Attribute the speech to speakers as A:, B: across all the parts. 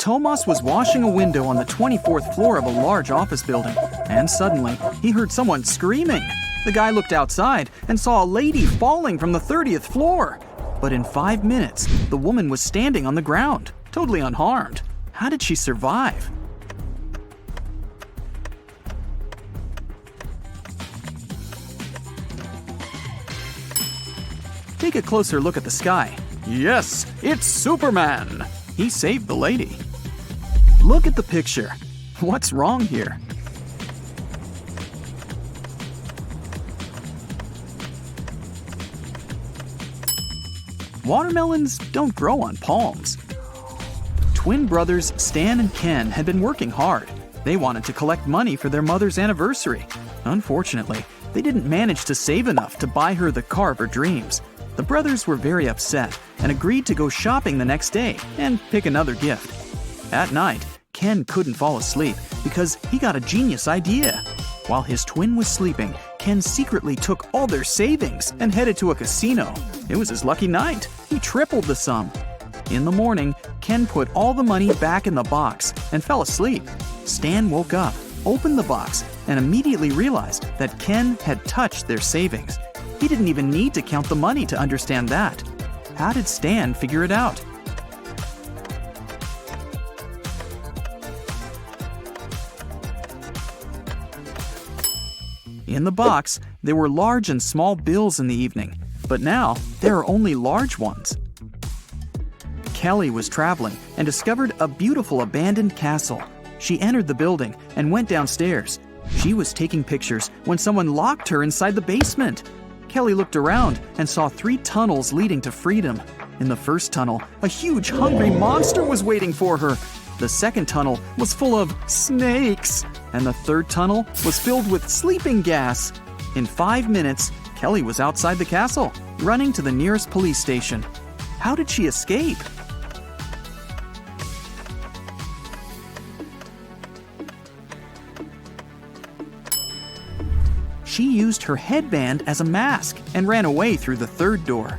A: Tomas was washing a window on the 24th floor of a large office building, and suddenly he heard someone screaming. The guy looked outside and saw a lady falling from the 30th floor. But in 5 minutes, the woman was standing on the ground, totally unharmed. How did she survive? Take a closer look at the sky. Yes, it's Superman! He saved the lady. Look at the picture. What's wrong here? Watermelons don't grow on palms. Twin brothers Stan and Ken had been working hard. They wanted to collect money for their mother's anniversary. Unfortunately, they didn't manage to save enough to buy her the car of her dreams. The brothers were very upset and agreed to go shopping the next day and pick another gift. At night, Ken couldn't fall asleep because he got a genius idea. While his twin was sleeping, Ken secretly took all their savings and headed to a casino. It was his lucky night. He tripled the sum. In the morning, Ken put all the money back in the box and fell asleep. Stan woke up, opened the box, and immediately realized that Ken had touched their savings. He didn't even need to count the money to understand that. How did Stan figure it out? In the box, there were large and small bills in the evening, but now there are only large ones. Kelly was traveling and discovered a beautiful abandoned castle. She entered the building and went downstairs. She was taking pictures when someone locked her inside the basement. Kelly looked around and saw 3 tunnels leading to freedom. In the first tunnel, a huge hungry monster was waiting for her. The second tunnel was full of snakes, and the third tunnel was filled with sleeping gas. In 5 minutes, Kelly was outside the castle, running to the nearest police station. How did she escape? She used her headband as a mask and ran away through the third door.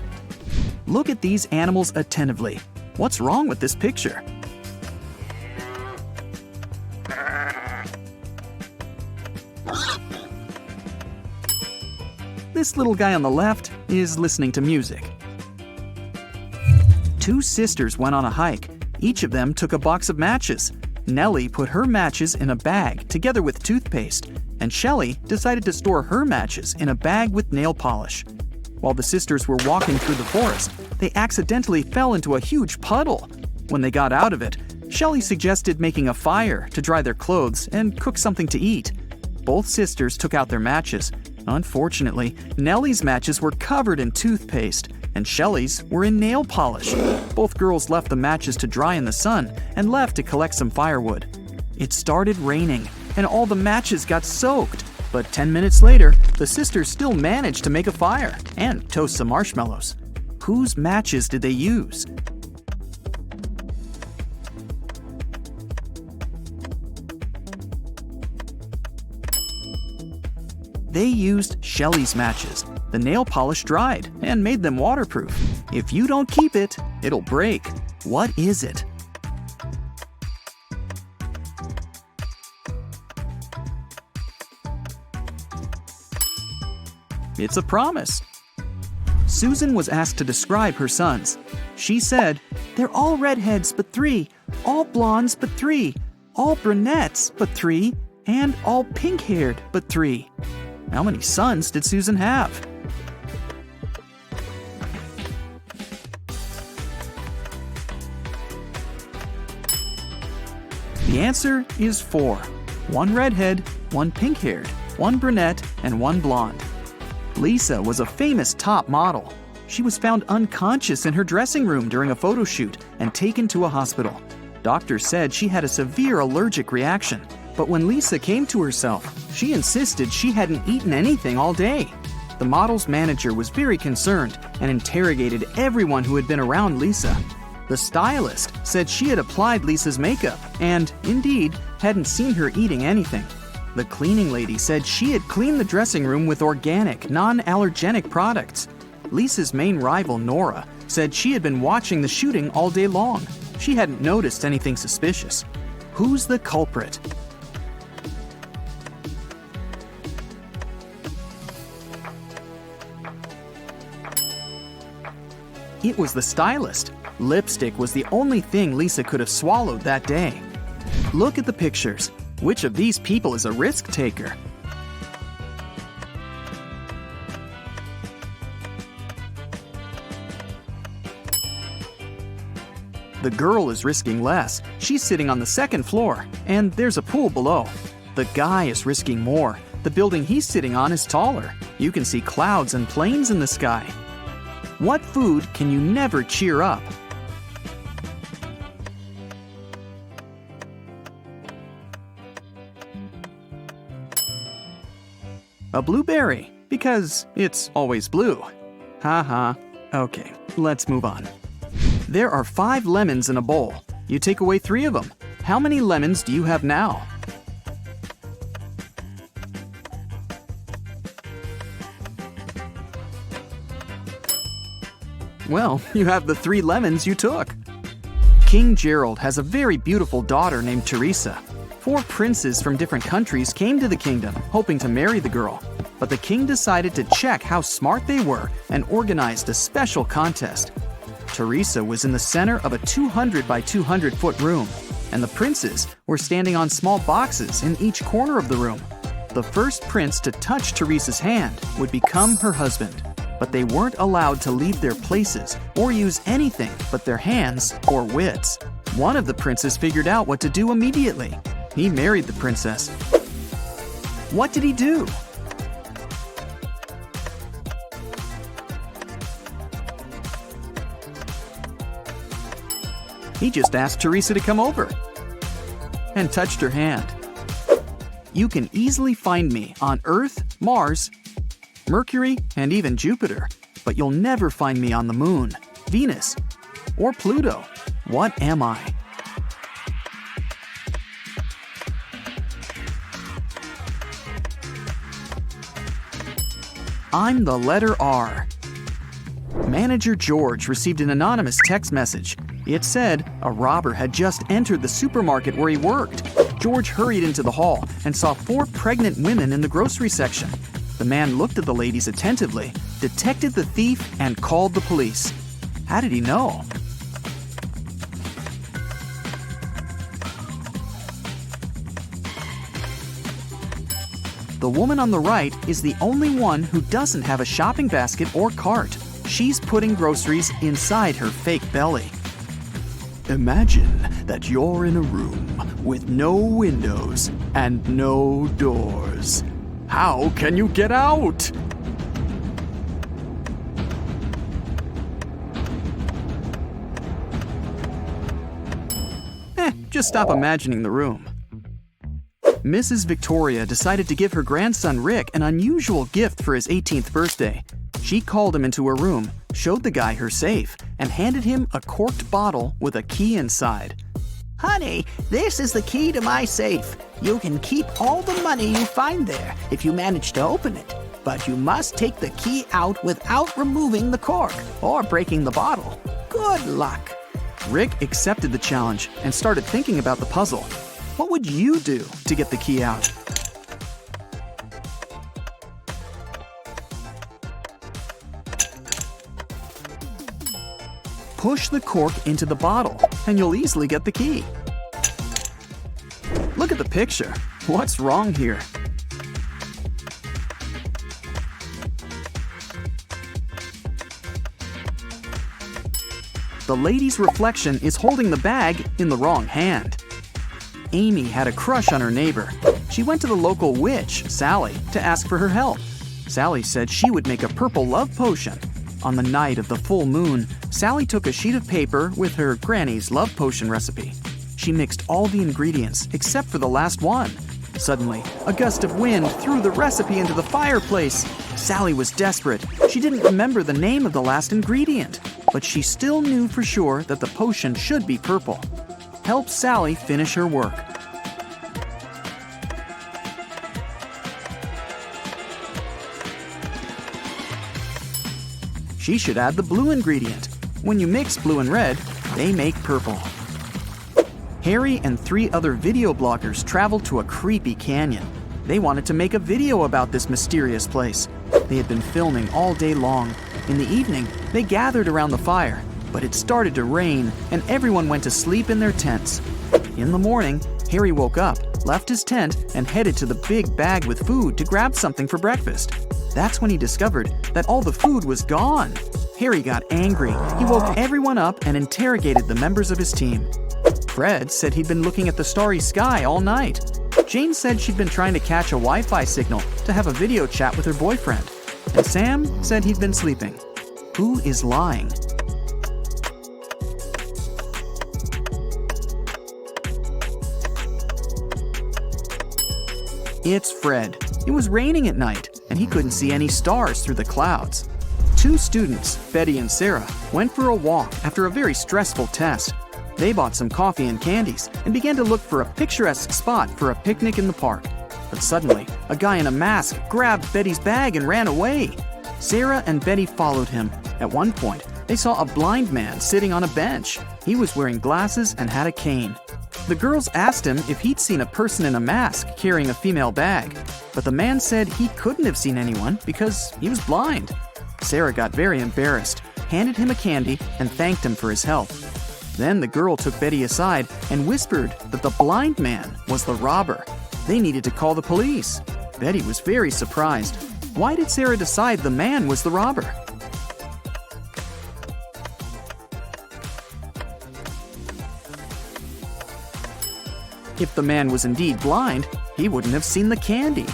A: Look at these animals attentively. What's wrong with this picture? This little guy on the left is listening to music. 2 sisters went on a hike. Each of them took a box of matches. Nellie put her matches in a bag together with toothpaste, and Shelley decided to store her matches in a bag with nail polish. While the sisters were walking through the forest, they accidentally fell into a huge puddle. When they got out of it, Shelley suggested making a fire to dry their clothes and cook something to eat. Both sisters took out their matches. Unfortunately, Nellie's matches were covered in toothpaste, and Shelley's were in nail polish. Both girls left the matches to dry in the sun and left to collect some firewood. It started raining, and all the matches got soaked. But 10 minutes later, the sisters still managed to make a fire and toast some marshmallows. Whose matches did they use? They used Shelley's matches. The nail polish dried and made them waterproof. If you don't keep it, it'll break. What is it? It's a promise. Susan was asked to describe her sons. She said, "They're all redheads but 3, all blondes but 3, all brunettes but 3, and all pink-haired but 3. How many sons did Susan have? The answer is 4. 1 redhead, 1 pink-haired, 1 brunette, and 1 blonde. Lisa was a famous top model. She was found unconscious in her dressing room during a photo shoot and taken to a hospital. Doctors said she had a severe allergic reaction, but when Lisa came to herself, she insisted she hadn't eaten anything all day. The model's manager was very concerned and interrogated everyone who had been around Lisa. The stylist said she had applied Lisa's makeup and, indeed, hadn't seen her eating anything. The cleaning lady said she had cleaned the dressing room with organic, non-allergenic products. Lisa's main rival, Nora, said she had been watching the shooting all day long. She hadn't noticed anything suspicious. Who's the culprit? It was the stylist. Lipstick was the only thing Lisa could have swallowed that day. Look at the pictures. Which of these people is a risk taker? The girl is risking less. She's sitting on the second floor, and there's a pool below. The guy is risking more. The building he's sitting on is taller. You can see clouds and planes in the sky. What food can you never cheer up? A blueberry, because it's always blue. Haha. Okay, let's move on. There are 5 lemons in a bowl. You take away 3 of them. How many lemons do you have now? Well, you have the 3 lemons you took. King Gerald has a very beautiful daughter named Teresa. 4 princes from different countries came to the kingdom, hoping to marry the girl. But the king decided to check how smart they were and organized a special contest. Teresa was in the center of a 200 by 200 foot room, and the princes were standing on small boxes in each corner of the room. The first prince to touch Teresa's hand would become her husband. But they weren't allowed to leave their places or use anything but their hands or wits. One of the princes figured out what to do immediately. He married the princess. What did he do? He just asked Teresa to come over and touched her hand. You can easily find me on Earth, Mars, Mercury, and even Jupiter, but you'll never find me on the Moon, Venus, or Pluto. What am I? I'm the letter R. Manager George received an anonymous text message. It said a robber had just entered the supermarket where he worked. George hurried into the hall and saw 4 pregnant women in the grocery section. The man looked at the ladies attentively, detected the thief, and called the police. How did he know? The woman on the right is the only one who doesn't have a shopping basket or cart. She's putting groceries inside her fake belly. Imagine that you're in a room with no windows and no doors. How can you get out? Just stop imagining the room. Mrs. Victoria decided to give her grandson Rick an unusual gift for his 18th birthday. She called him into her room, showed the guy her safe, and handed him a corked bottle with a key inside.
B: Honey, this is the key to my safe. You can keep all the money you find there if you manage to open it. But you must take the key out without removing the cork or breaking the bottle. Good luck.
A: Rick accepted the challenge and started thinking about the puzzle. What would you do to get the key out? Push the cork into the bottle, and you'll easily get the key. Look at the picture. What's wrong here? The lady's reflection is holding the bag in the wrong hand. Amy had a crush on her neighbor. She went to the local witch, Sally, to ask for her help. Sally said she would make a purple love potion. On the night of the full moon, Sally took a sheet of paper with her granny's love potion recipe. She mixed all the ingredients except for the last one. Suddenly, a gust of wind threw the recipe into the fireplace. Sally was desperate. She didn't remember the name of the last ingredient, but she still knew for sure that the potion should be purple. Help Sally finish her work. She should add the blue ingredient. When you mix blue and red, they make purple. Harry and 3 other video bloggers traveled to a creepy canyon. They wanted to make a video about this mysterious place. They had been filming all day long. In the evening, they gathered around the fire, but it started to rain and everyone went to sleep in their tents. In the morning, Harry woke up, left his tent, and headed to the big bag with food to grab something for breakfast. That's when he discovered that all the food was gone. Harry got angry. He woke everyone up and interrogated the members of his team. Fred said he'd been looking at the starry sky all night. Jane said she'd been trying to catch a Wi-Fi signal to have a video chat with her boyfriend. And Sam said he'd been sleeping. Who is lying? It's Fred. It was raining at night, and he couldn't see any stars through the clouds. 2 students, Betty and Sarah, went for a walk after a very stressful test. They bought some coffee and candies and began to look for a picturesque spot for a picnic in the park. But suddenly, a guy in a mask grabbed Betty's bag and ran away. Sarah and Betty followed him. At one point, they saw a blind man sitting on a bench. He was wearing glasses and had a cane. The girls asked him if he'd seen a person in a mask carrying a female bag, but the man said he couldn't have seen anyone because he was blind. Sarah got very embarrassed, handed him a candy, and thanked him for his help. Then the girl took Betty aside and whispered that the blind man was the robber. They needed to call the police. Betty was very surprised. Why did Sarah decide the man was the robber? If the man was indeed blind, he wouldn't have seen the candy.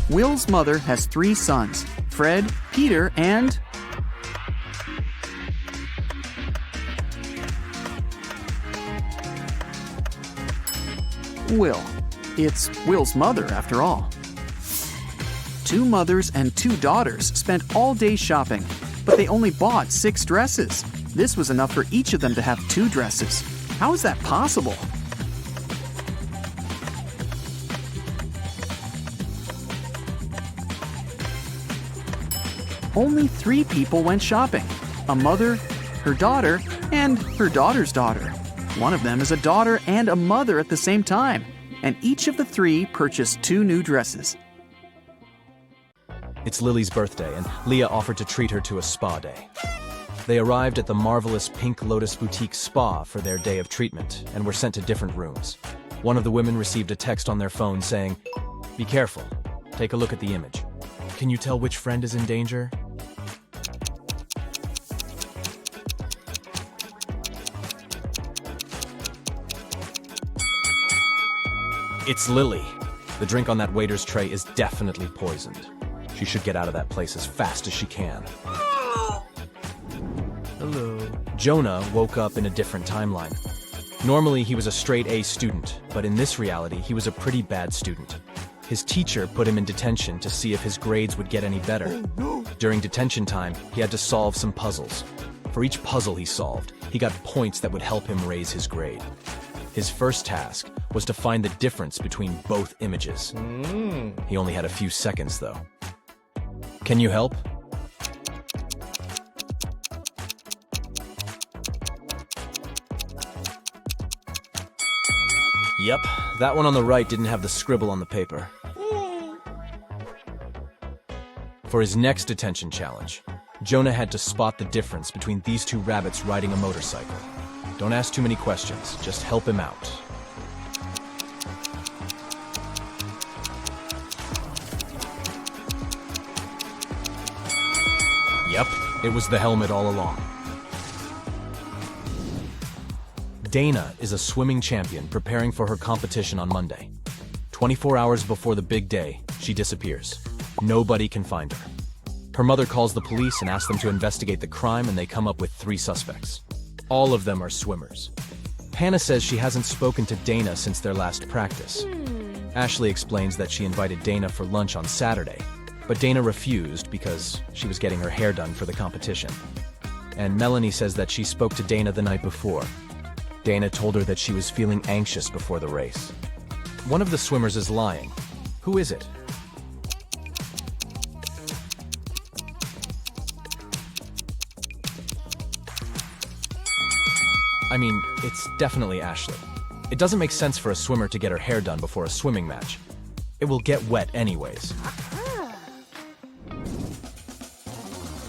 A: Will's mother has 3 sons, Fred, Peter, and... Will. It's Will's mother, after all. 2 mothers and 2 daughters spent all day shopping, but they only bought 6 dresses. This was enough for each of them to have 2 dresses. How is that possible? Only 3 people went shopping: a mother, her daughter, and her daughter's daughter. One of them is a daughter and a mother at the same time, and each of the 3 purchased 2 new dresses.
C: It's Lily's birthday, and Leah offered to treat her to a spa day. They arrived at the marvelous Pink Lotus Boutique Spa for their day of treatment and were sent to different rooms. One of the women received a text on their phone saying, "Be careful. Take a look at the image. Can you tell which friend is in danger?" It's Lily. The drink on that waiter's tray is definitely poisoned. She should get out of that place as fast as she can. Hello. Jonah woke up in a different timeline. Normally, he was a straight A student, but in this reality, he was a pretty bad student. His teacher put him in detention to see if his grades would get any better. During detention time, he had to solve some puzzles. For each puzzle he solved, he got points that would help him raise his grade. His first task was to find the difference between both images. He only had a few seconds, though. Can you help? Yep, that one on the right didn't have the scribble on the paper. For his next detention challenge, Jonah had to spot the difference between these 2 rabbits riding a motorcycle. Don't ask too many questions, just help him out. Yep, it was the helmet all along. Dana is a swimming champion preparing for her competition on Monday. 24 hours before the big day, she disappears. Nobody can find her. Her mother calls the police and asks them to investigate the crime, and they come up with 3 suspects. All of them are swimmers. Hannah says she hasn't spoken to Dana since their last practice. Ashley explains that she invited Dana for lunch on Saturday, but Dana refused because she was getting her hair done for the competition. And Melanie says that she spoke to Dana the night before. Dana told her that she was feeling anxious before the race. One of the swimmers is lying. Who is it? I mean, it's definitely Ashley. It doesn't make sense for a swimmer to get her hair done before a swimming match. It will get wet anyways.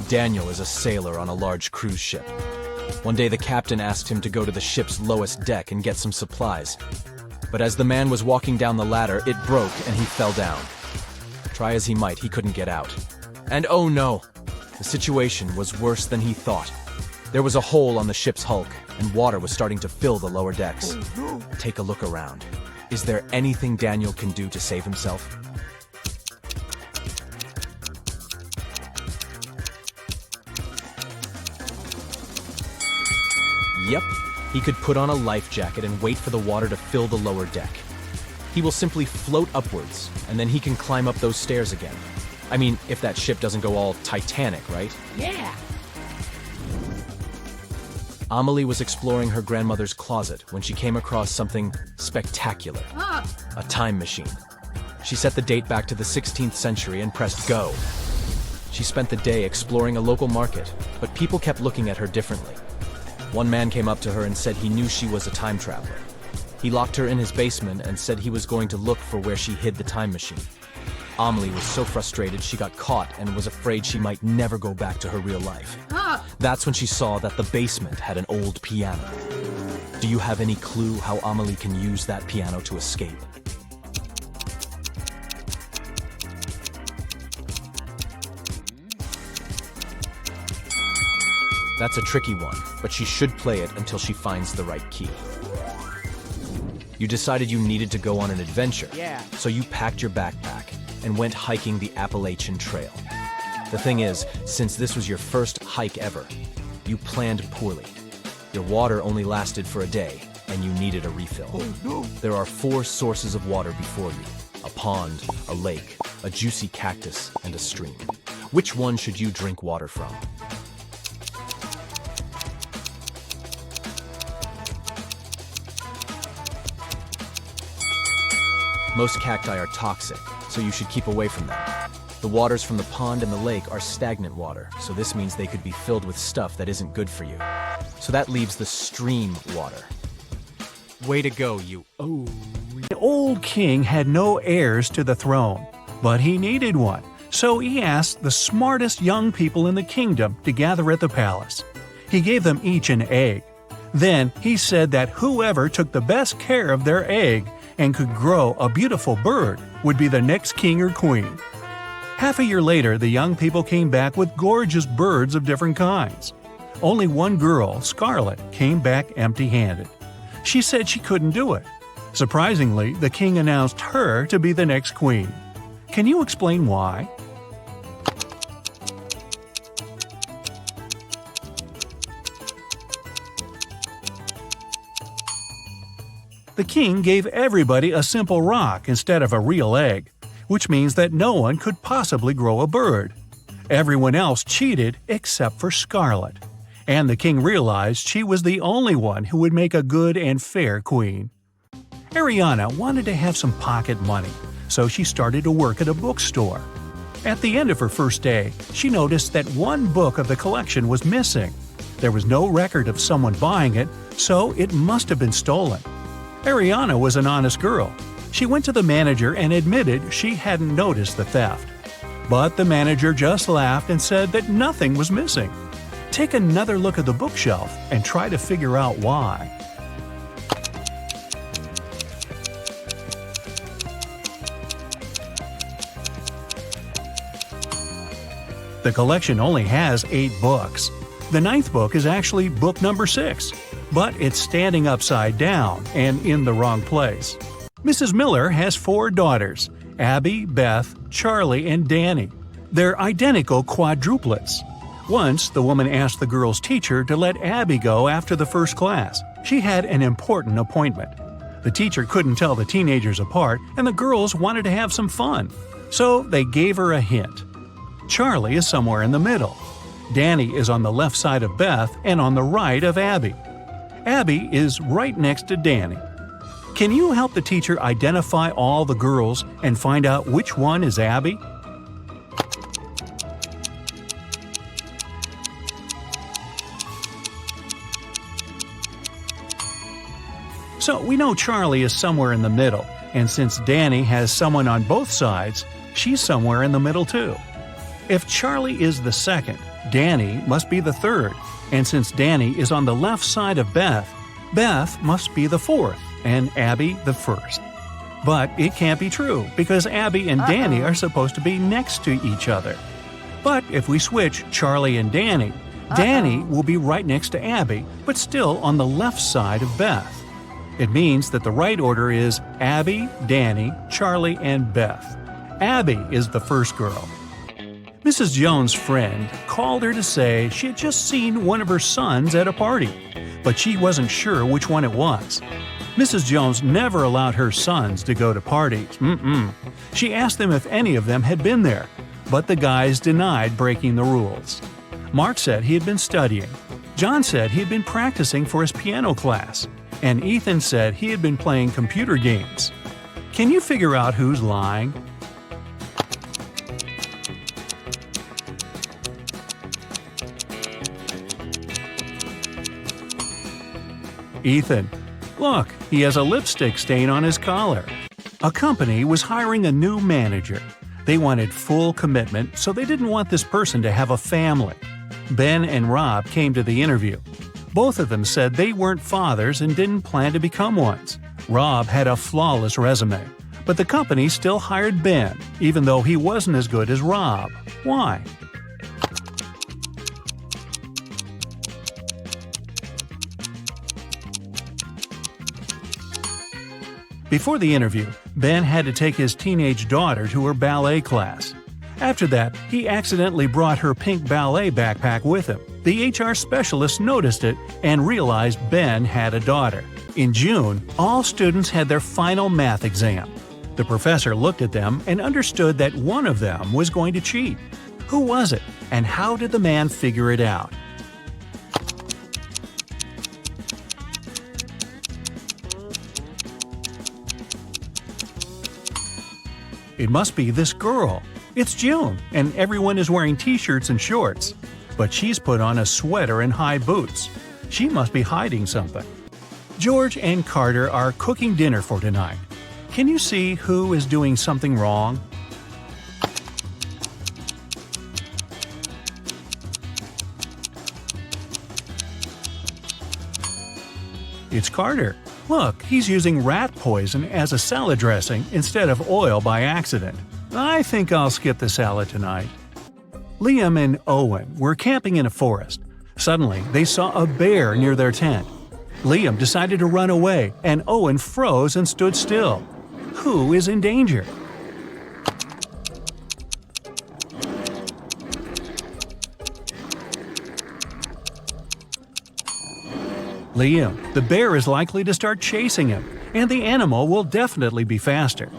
C: Daniel is a sailor on a large cruise ship. One day the captain asked him to go to the ship's lowest deck and get some supplies. But as the man was walking down the ladder, it broke and he fell down. Try as he might, he couldn't get out. And oh no! The situation was worse than he thought. There was a hole on the ship's hulk, and water was starting to fill the lower decks. Take a look around. Is there anything Daniel can do to save himself? Yep, he could put on a life jacket and wait for the water to fill the lower deck. He will simply float upwards, and then he can climb up those stairs again. I mean, if that ship doesn't go all Titanic, right?
B: Yeah.
C: Amelie was exploring her grandmother's closet when she came across something spectacular. A time machine. She set the date back to the 16th century and pressed go. She spent the day exploring a local market, but people kept looking at her differently. One man came up to her and said he knew she was a time traveler. He locked her in his basement and said he was going to look for where she hid the time machine. Amelie was so frustrated she got caught and was afraid she might never go back to her real life. That's when she saw that the basement had an old piano. Do you have any clue how Amelie can use that piano to escape? That's a tricky one, but she should play it until she finds the right key. You decided you needed to go on an adventure, so you packed your backpack and went hiking the Appalachian Trail. The thing is, since this was your first hike ever, you planned poorly. Your water only lasted for a day, and you needed a refill.
B: Oh, no.
C: There are 4 sources of water before you: a pond, a lake, a juicy cactus, and a stream. Which one should you drink water from? Most cacti are toxic, so you should keep away from them. The waters from the pond and the lake are stagnant water, so this means they could be filled with stuff that isn't good for you. So that leaves the stream water. Way to go, you. Oh.
D: The old king had no heirs to the throne, but he needed one, so he asked the smartest young people in the kingdom to gather at the palace. He gave them each an egg. Then he said that whoever took the best care of their egg and could grow a beautiful bird would be the next king or queen. Half a year later, the young people came back with gorgeous birds of different kinds. Only one girl, Scarlet, came back empty-handed. She said she couldn't do it. Surprisingly, the king announced her to be the next queen. Can you explain why? The king gave everybody a simple rock instead of a real egg, which means that no one could possibly grow a bird. Everyone else cheated except for Scarlet, and the king realized she was the only one who would make a good and fair queen. Ariana wanted to have some pocket money, so she started to work at a bookstore. At the end of her first day, she noticed that one book of the collection was missing. There was no record of someone buying it, so it must have been stolen. Ariana was an honest girl. She went to the manager and admitted she hadn't noticed the theft. But the manager just laughed and said that nothing was missing. Take another look at the bookshelf and try to figure out why. The collection only has 8 books. The 9th book is actually book number 6, but it's standing upside down and in the wrong place. Mrs. Miller has 4 daughters, Abby, Beth, Charlie, and Danny. They're identical quadruplets. Once, the woman asked the girl's teacher to let Abby go after the first class. She had an important appointment. The teacher couldn't tell the teenagers apart, and the girls wanted to have some fun. So they gave her a hint. Charlie is somewhere in the middle. Danny is on the left side of Beth and on the right of Abby. Abby is right next to Danny. Can you help the teacher identify all the girls and find out which one is Abby? So we know Charlie is somewhere in the middle, and since Danny has someone on both sides, she's somewhere in the middle too. If Charlie is the second, Danny must be the third, and since Danny is on the left side of Beth, Beth must be the fourth, and Abby the first. But it can't be true, because Abby and Danny are supposed to be next to each other. But if we switch Charlie and Danny, Danny will be right next to Abby, but still on the left side of Beth. It means that the right order is Abby, Danny, Charlie, and Beth. Abby is the first girl. Mrs. Jones' friend called her to say she had just seen one of her sons at a party, but she wasn't sure which one it was. Mrs. Jones never allowed her sons to go to parties. She asked them if any of them had been there, but the guys denied breaking the rules. Mark said he had been studying. John said he had been practicing for his piano class. And Ethan said he had been playing computer games. Can you figure out who's lying? Ethan. Look, he has a lipstick stain on his collar. A company was hiring a new manager. They wanted full commitment, so they didn't want this person to have a family. Ben and Rob came to the interview. Both of them said they weren't fathers and didn't plan to become ones. Rob had a flawless resume, but the company still hired Ben, even though he wasn't as good as Rob. Why? Before the interview, Ben had to take his teenage daughter to her ballet class. After that, he accidentally brought her pink ballet backpack with him. The HR specialist noticed it and realized Ben had a daughter. In June, all students had their final math exam. The professor looked at them and understood that one of them was going to cheat. Who was it, and how did the man figure it out? It must be this girl. It's June, and everyone is wearing t-shirts and shorts. But she's put on a sweater and high boots. She must be hiding something. George and Carter are cooking dinner for tonight. Can you see who is doing something wrong? It's Carter. Look, he's using rat poison as a salad dressing instead of oil by accident. I think I'll skip the salad tonight. Liam and Owen were camping in a forest. Suddenly, they saw a bear near their tent. Liam decided to run away, and Owen froze and stood still. Who is in danger? Liam. The bear is likely to start chasing him, and the animal will definitely be faster.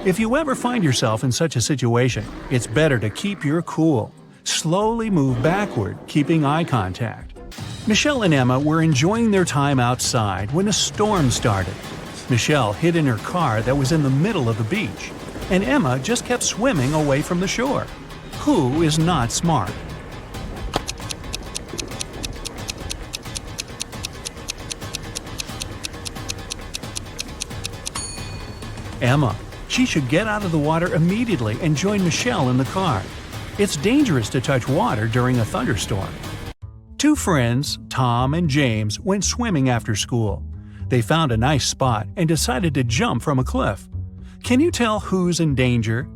D: If you ever find yourself in such a situation, it's better to keep your cool. Slowly move backward, keeping eye contact. Michelle and Emma were enjoying their time outside when a storm started. Michelle hid in her car that was in the middle of the beach, and Emma just kept swimming away from the shore. Who is not smart? Emma. She should get out of the water immediately and join Michelle in the car. It's dangerous to touch water during a thunderstorm. Two friends, Tom and James, went swimming after school. They found a nice spot and decided to jump from a cliff. Can you tell who's in danger?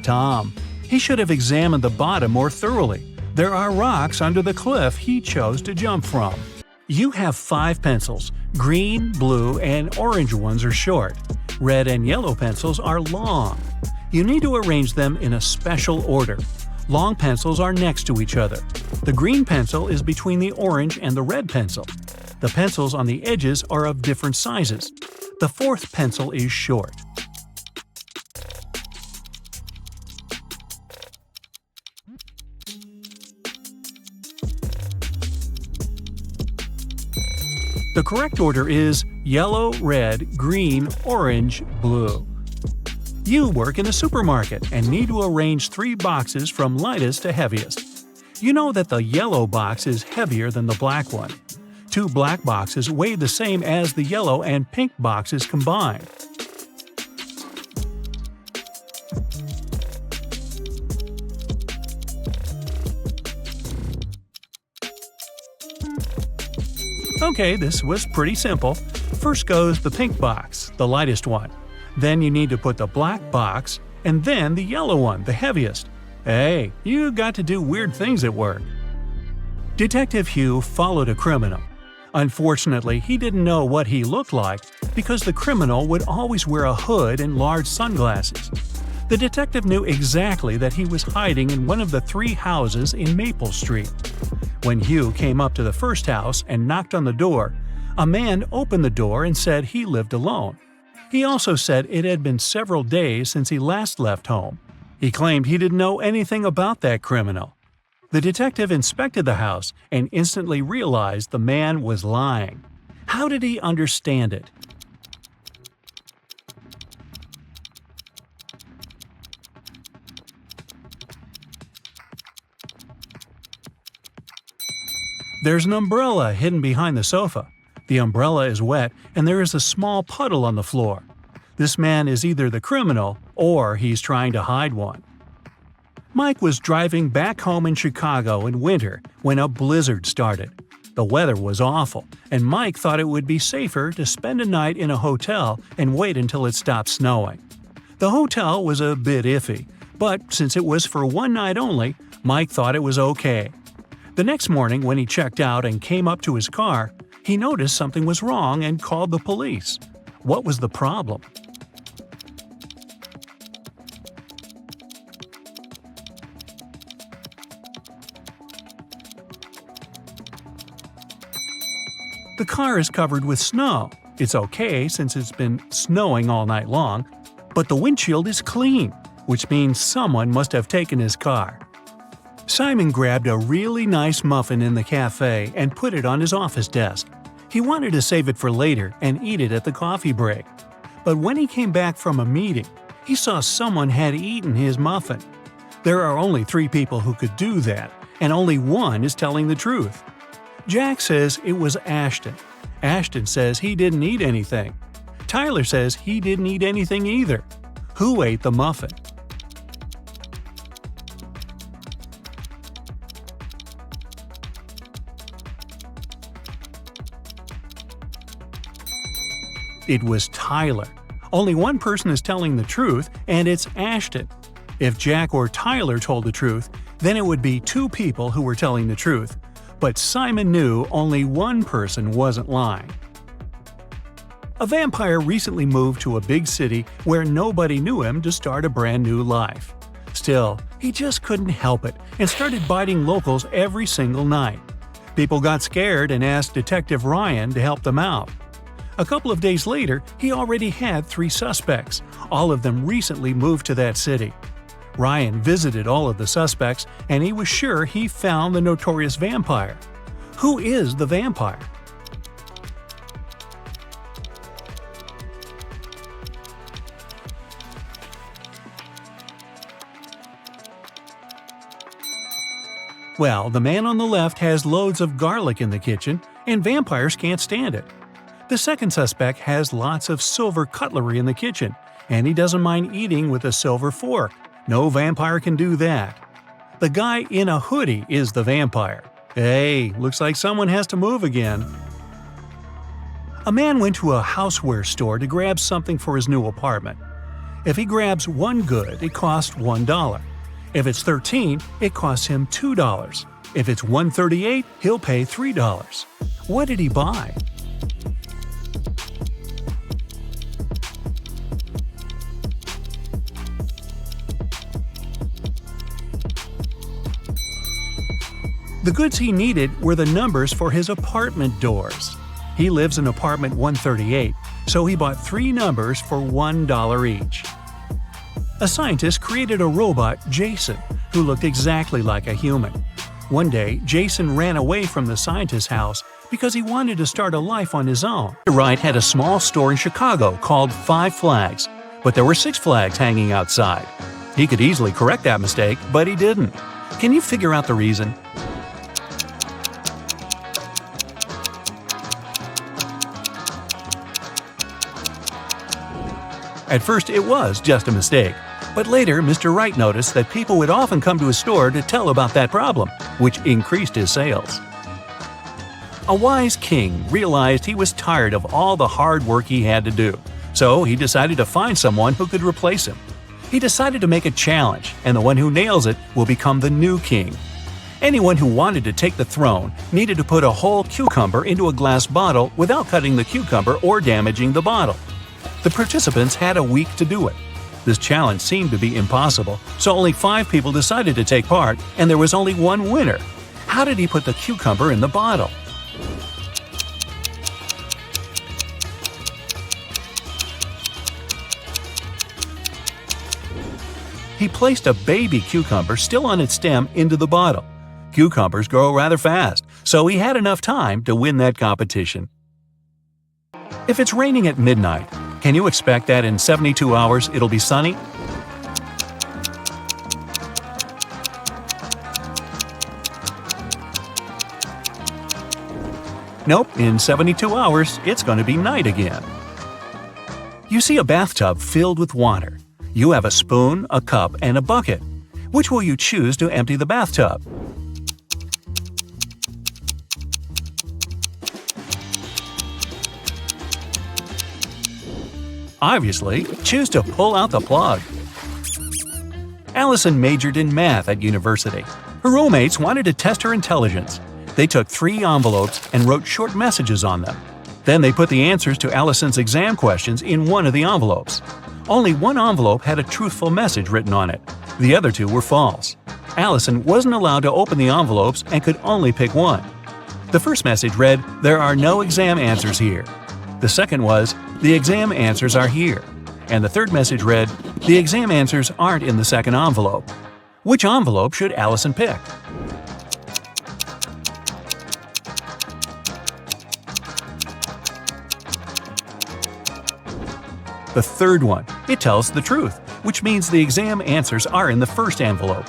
D: Tom. He should have examined the bottom more thoroughly. There are rocks under the cliff he chose to jump from. You have 5 pencils. Green, blue, and orange ones are short. Red and yellow pencils are long. You need to arrange them in a special order. Long pencils are next to each other. The green pencil is between the orange and the red pencil. The pencils on the edges are of different sizes. The 4th pencil is short. The correct order is yellow, red, green, orange, blue. You work in a supermarket and need to arrange 3 boxes from lightest to heaviest. You know that the yellow box is heavier than the black one. 2 black boxes weigh the same as the yellow and pink boxes combined. Okay, this was pretty simple. First goes the pink box, the lightest one. Then you need to put the black box, and then the yellow one, the heaviest. Hey, you got to do weird things at work. Detective Hugh followed a criminal. Unfortunately, he didn't know what he looked like because the criminal would always wear a hood and large sunglasses. The detective knew exactly that he was hiding in one of the 3 houses in Maple Street. When Hugh came up to the first house and knocked on the door, a man opened the door and said he lived alone. He also said it had been several days since he last left home. He claimed he didn't know anything about that criminal. The detective inspected the house and instantly realized the man was lying. How did he understand it? There's an umbrella hidden behind the sofa. The umbrella is wet and there is a small puddle on the floor. This man is either the criminal or he's trying to hide one. Mike was driving back home in Chicago in winter when a blizzard started. The weather was awful, and Mike thought it would be safer to spend a night in a hotel and wait until it stopped snowing. The hotel was a bit iffy, but since it was for one night only, Mike thought it was okay. The next morning when he checked out and came up to his car, he noticed something was wrong and called the police. What was the problem? The car is covered with snow. It's okay since it's been snowing all night long, but the windshield is clean, which means someone must have taken his car. Simon grabbed a really nice muffin in the cafe and put it on his office desk. He wanted to save it for later and eat it at the coffee break. But when he came back from a meeting, he saw someone had eaten his muffin. There are only 3 people who could do that, and only one is telling the truth. Jack says it was Ashton. Ashton says he didn't eat anything. Tyler says he didn't eat anything either. Who ate the muffin? It was Tyler. Only one person is telling the truth, and it's Ashton. If Jack or Tyler told the truth, then it would be 2 people who were telling the truth. But Simon knew only one person wasn't lying. A vampire recently moved to a big city where nobody knew him to start a brand new life. Still, he just couldn't help it and started biting locals every single night. People got scared and asked Detective Ryan to help them out. A couple of days later, he already had 3 suspects. All of them recently moved to that city. Ryan visited all of the suspects, and he was sure he found the notorious vampire. Who is the vampire? Well, the man on the left has loads of garlic in the kitchen, and vampires can't stand it. The second suspect has lots of silver cutlery in the kitchen, and he doesn't mind eating with a silver fork. No vampire can do that. The guy in a hoodie is the vampire. Hey, looks like someone has to move again. A man went to a houseware store to grab something for his new apartment. If he grabs one good, it costs $1. If it's 13, it costs him $2. If it's 138, he'll pay $3. What did he buy? The goods he needed were the numbers for his apartment doors. He lives in apartment 138, so he bought 3 numbers for $1 each. A scientist created a robot, Jason, who looked exactly like a human. One day, Jason ran away from the scientist's house because he wanted to start a life on his own. Wright had a small store in Chicago called 5 Flags. but there were 6 flags hanging outside. He could easily correct that mistake, but he didn't. Can you figure out the reason? At first, it was just a mistake. But later, Mr. Wright noticed that people would often come to his store to tell about that problem, which increased his sales. A wise king realized he was tired of all the hard work he had to do, so he decided to find someone who could replace him. He decided to make a challenge, and the one who nails it will become the new king. Anyone who wanted to take the throne needed to put a whole cucumber into a glass bottle without cutting the cucumber or damaging the bottle. The participants had a week to do it. This challenge seemed to be impossible, so only 5 people decided to take part, and there was only one winner. How did he put the cucumber in the bottle? He placed a baby cucumber still on its stem into the bottle. Cucumbers grow rather fast, so he had enough time to win that competition. If it's raining at midnight, can you expect that in 72 hours it'll be sunny? Nope, in 72 hours it's going to be night again. You see a bathtub filled with water. You have a spoon, a cup, and a bucket. Which will you choose to empty the bathtub? Obviously, choose to pull out the plug. Allison majored in math at university. Her roommates wanted to test her intelligence. They took 3 envelopes and wrote short messages on them. Then they put the answers to Allison's exam questions in one of the envelopes. Only one envelope had a truthful message written on it. The other 2 were false. Allison wasn't allowed to open the envelopes and could only pick one. The first message read, "There are no exam answers here." The second was, "The exam answers are here." And the third message read, "The exam answers aren't in the second envelope." Which envelope should Allison pick? The third one. It tells the truth, which means the exam answers are in the first envelope.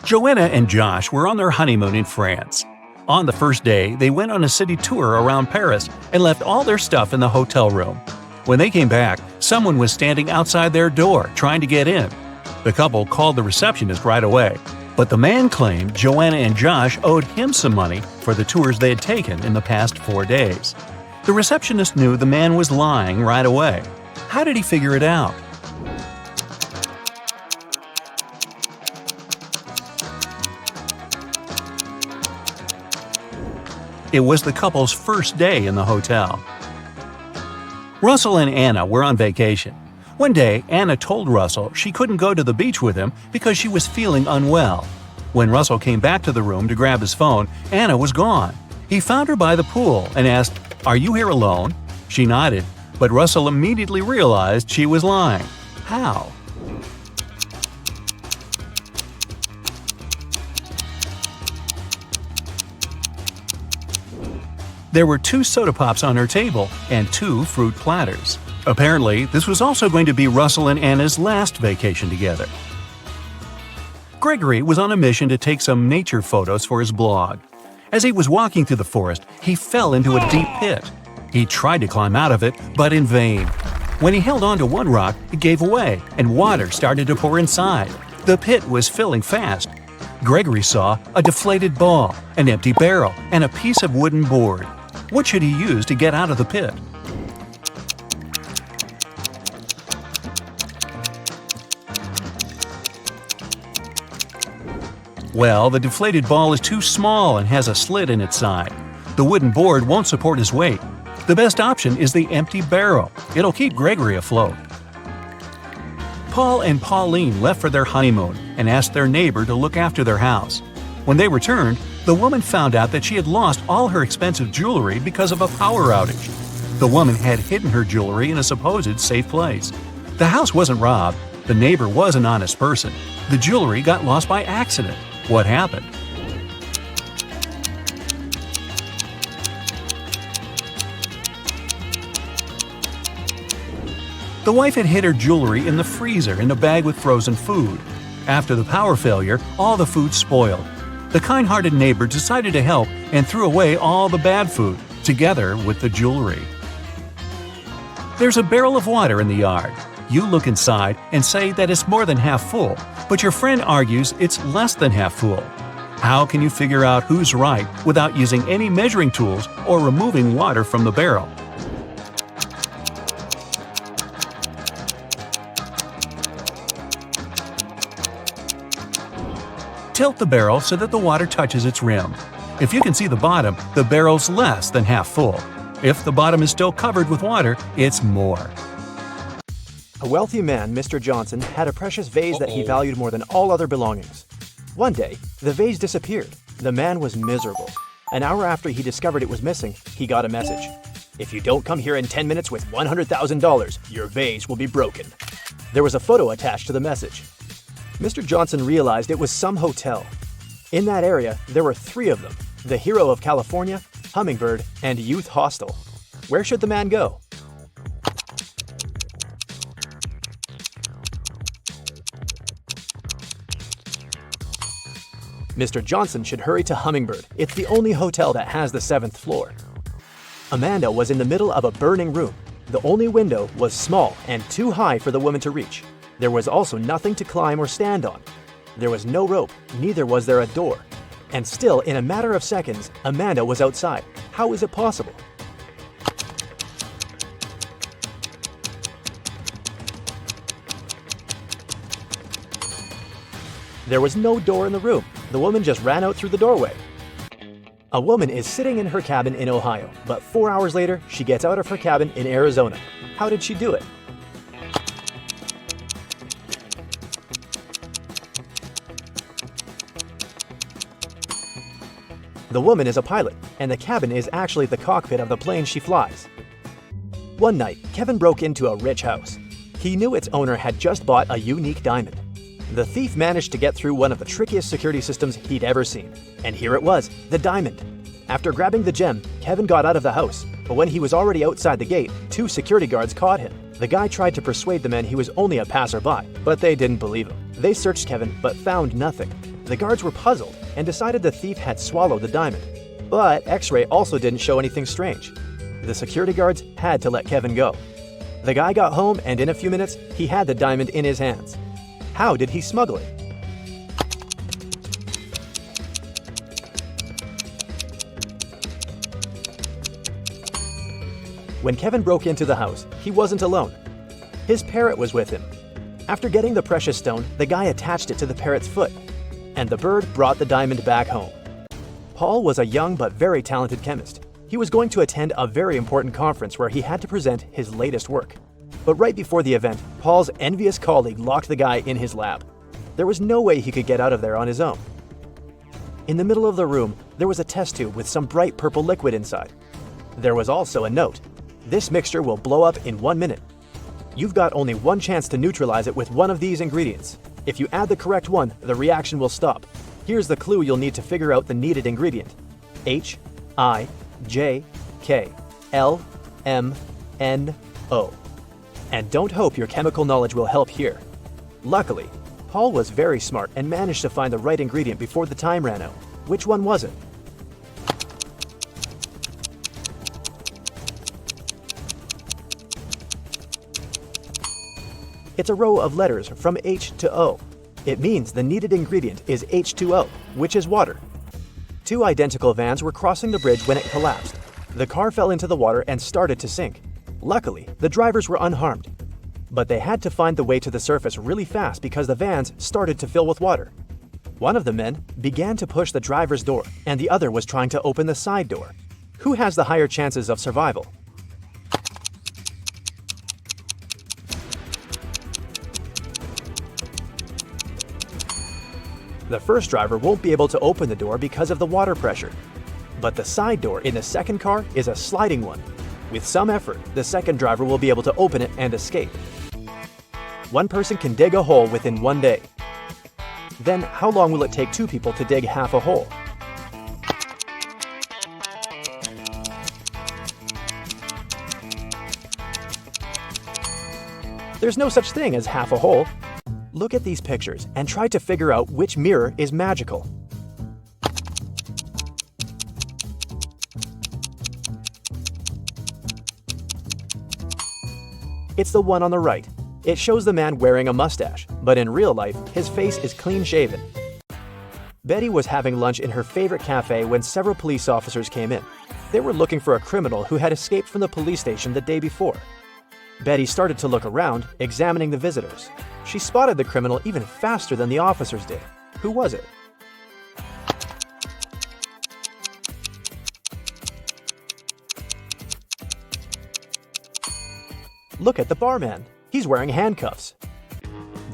D: Joanna and Josh were on their honeymoon in France. On the first day, they went on a city tour around Paris and left all their stuff in the hotel room. When they came back, someone was standing outside their door trying to get in. The couple called the receptionist right away, but the man claimed Joanna and Josh owed him some money for the tours they had taken in the past 4 days. The receptionist knew the man was lying right away. How did he figure it out? It was the couple's first day in the hotel. Russell and Anna were on vacation. One day, Anna told Russell she couldn't go to the beach with him because she was feeling unwell. When Russell came back to the room to grab his phone, Anna was gone. He found her by the pool and asked, "Are you here alone?" She nodded, but Russell immediately realized she was lying. How? There were 2 soda pops on her table and 2 fruit platters. Apparently, this was also going to be Russell and Anna's last vacation together. Gregory was on a mission to take some nature photos for his blog. As he was walking through the forest, he fell into a deep pit. He tried to climb out of it, but in vain. When he held on to one rock, it gave away, and water started to pour inside. The pit was filling fast. Gregory saw a deflated ball, an empty barrel, and a piece of wooden board. What should he use to get out of the pit? Well, the deflated ball is too small and has a slit in its side. The wooden board won't support his weight. The best option is the empty barrel. It'll keep Gregory afloat. Paul and Pauline left for their honeymoon and asked their neighbor to look after their house. When they returned, the woman found out that she had lost all her expensive jewelry because of a power outage. The woman had hidden her jewelry in a supposed safe place. The house wasn't robbed. The neighbor was an honest person. The jewelry got lost by accident. What happened? The wife had hid her jewelry in the freezer in a bag with frozen food. After the power failure, all the food spoiled. The kind-hearted neighbor decided to help and threw away all the bad food, together with the jewelry. There's a barrel of water in the yard. You look inside and say that it's more than half full, but your friend argues it's less than half full. How can you figure out who's right without using any measuring tools or removing water from the barrel? Tilt the barrel so that the water touches its rim. If you can see the bottom, the barrel's less than half full. If the bottom is still covered with water, it's more.
E: A wealthy man, Mr. Johnson, had a precious vase that he valued more than all other belongings. One day, the vase disappeared. The man was miserable. An hour after he discovered it was missing, he got a message. If you don't come here in 10 minutes with $100,000, your vase will be broken. There was a photo attached to the message. Mr. Johnson realized it was some hotel. In that area, there were 3 of them: the Hero of California, Hummingbird, and Youth Hostel. Where should the man go? Mr. Johnson should hurry to Hummingbird. It's the only hotel that has the 7th floor. Amanda was in the middle of a burning room. The only window was small and too high for the woman to reach. There was also nothing to climb or stand on. There was no rope, neither was there a door. And still, in a matter of seconds, Amanda was outside. How is it possible? There was no door in the room. The woman just ran out through the doorway. A woman is sitting in her cabin in Ohio, but 4 hours later, she gets out of her cabin in Arizona. How did she do it? The woman is a pilot, and the cabin is actually the cockpit of the plane she flies. One night, Kevin broke into a rich house. He knew its owner had just bought a unique diamond. The thief managed to get through one of the trickiest security systems he'd ever seen. And here it was, the diamond. After grabbing the gem, Kevin got out of the house, but when he was already outside the gate, 2 security guards caught him. The guy tried to persuade the men he was only a passerby, but they didn't believe him. They searched Kevin, but found nothing. The guards were puzzled and decided the thief had swallowed the diamond. But X-ray also didn't show anything strange. The security guards had to let Kevin go. The guy got home, and in a few minutes, he had the diamond in his hands. How did he smuggle it? When Kevin broke into the house, he wasn't alone. His parrot was with him. After getting the precious stone, the guy attached it to the parrot's foot, and the bird brought the diamond back home. Paul was a young but very talented chemist. He was going to attend a very important conference where he had to present his latest work. But right before the event, Paul's envious colleague locked the guy in his lab. There was no way he could get out of there on his own. In the middle of the room, there was a test tube with some bright purple liquid inside. There was also a note. This mixture will blow up in 1 minute. You've got only one chance to neutralize it with one of these ingredients. If you add the correct one, the reaction will stop. Here's the clue you'll need to figure out the needed ingredient. H, I, J, K, L, M, N, O. And don't hope your chemical knowledge will help here. Luckily, Paul was very smart and managed to find the right ingredient before the time ran out. Which one was it? It's a row of letters from H to O. It means the needed ingredient is H2O, which is water. 2 identical vans were crossing the bridge when it collapsed. The car fell into the water and started to sink. Luckily, the drivers were unharmed. But they had to find the way to the surface really fast because the vans started to fill with water. One of the men began to push the driver's door, and the other was trying to open the side door. Who has the higher chances of survival? The first driver won't be able to open the door because of the water pressure. But the side door in the second car is a sliding one. With some effort, the second driver will be able to open it and escape. One person can dig a hole within 1 day. Then, how long will it take 2 people to dig half a hole? There's no such thing as half a hole. Look at these pictures and try to figure out which mirror is magical. It's the one on the right. It shows the man wearing a mustache, but in real life, his face is clean-shaven. Betty was having lunch in her favorite cafe when several police officers came in. They were looking for a criminal who had escaped from the police station the day before. Betty started to look around, examining the visitors. She spotted the criminal even faster than the officers did. Who was it? Look at the barman. He's wearing handcuffs.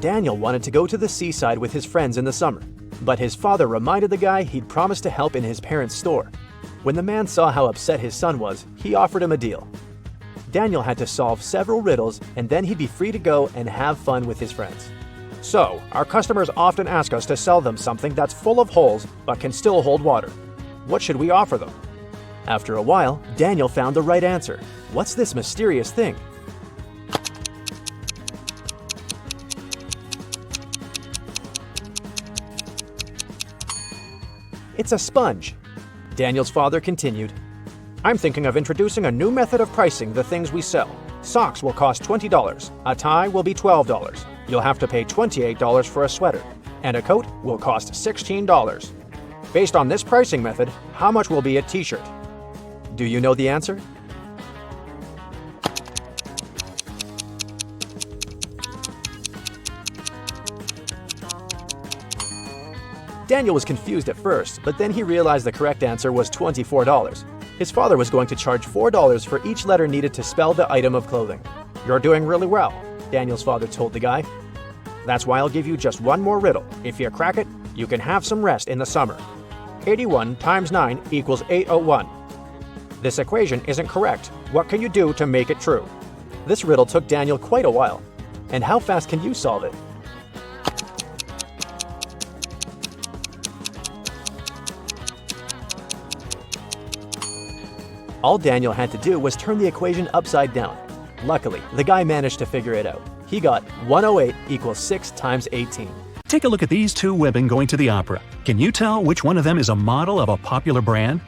E: Daniel wanted to go to the seaside with his friends in the summer, but his father reminded the guy he'd promised to help in his parents' store. When the man saw how upset his son was, he offered him a deal. Daniel had to solve several riddles, and then he'd be free to go and have fun with his friends. So, our customers often ask us to sell them something that's full of holes but can still hold water. What should we offer them? After a while, Daniel found the right answer. What's this mysterious thing? It's a sponge. Daniel's father continued, I'm thinking of introducing a new method of pricing the things we sell. Socks will cost $20. A tie will be $12. You'll have to pay $28 for a sweater. And a coat will cost $16. Based on this pricing method, how much will be a t-shirt? Do you know the answer? Daniel was confused at first, but then he realized the correct answer was $24. His father was going to charge $4 for each letter needed to spell the item of clothing. You're doing really well, Daniel's father told the guy. That's why I'll give you just one more riddle. If you crack it, you can have some rest in the summer. 81 times 9 equals 801. This equation isn't correct. What can you do to make it true? This riddle took Daniel quite a while. And how fast can you solve it? All Daniel had to do was turn the equation upside down. Luckily, the guy managed to figure it out. He got 108 equals 6 times 18.
D: Take a look at these two women going to the opera. Can you tell which one of them is a model of a popular brand?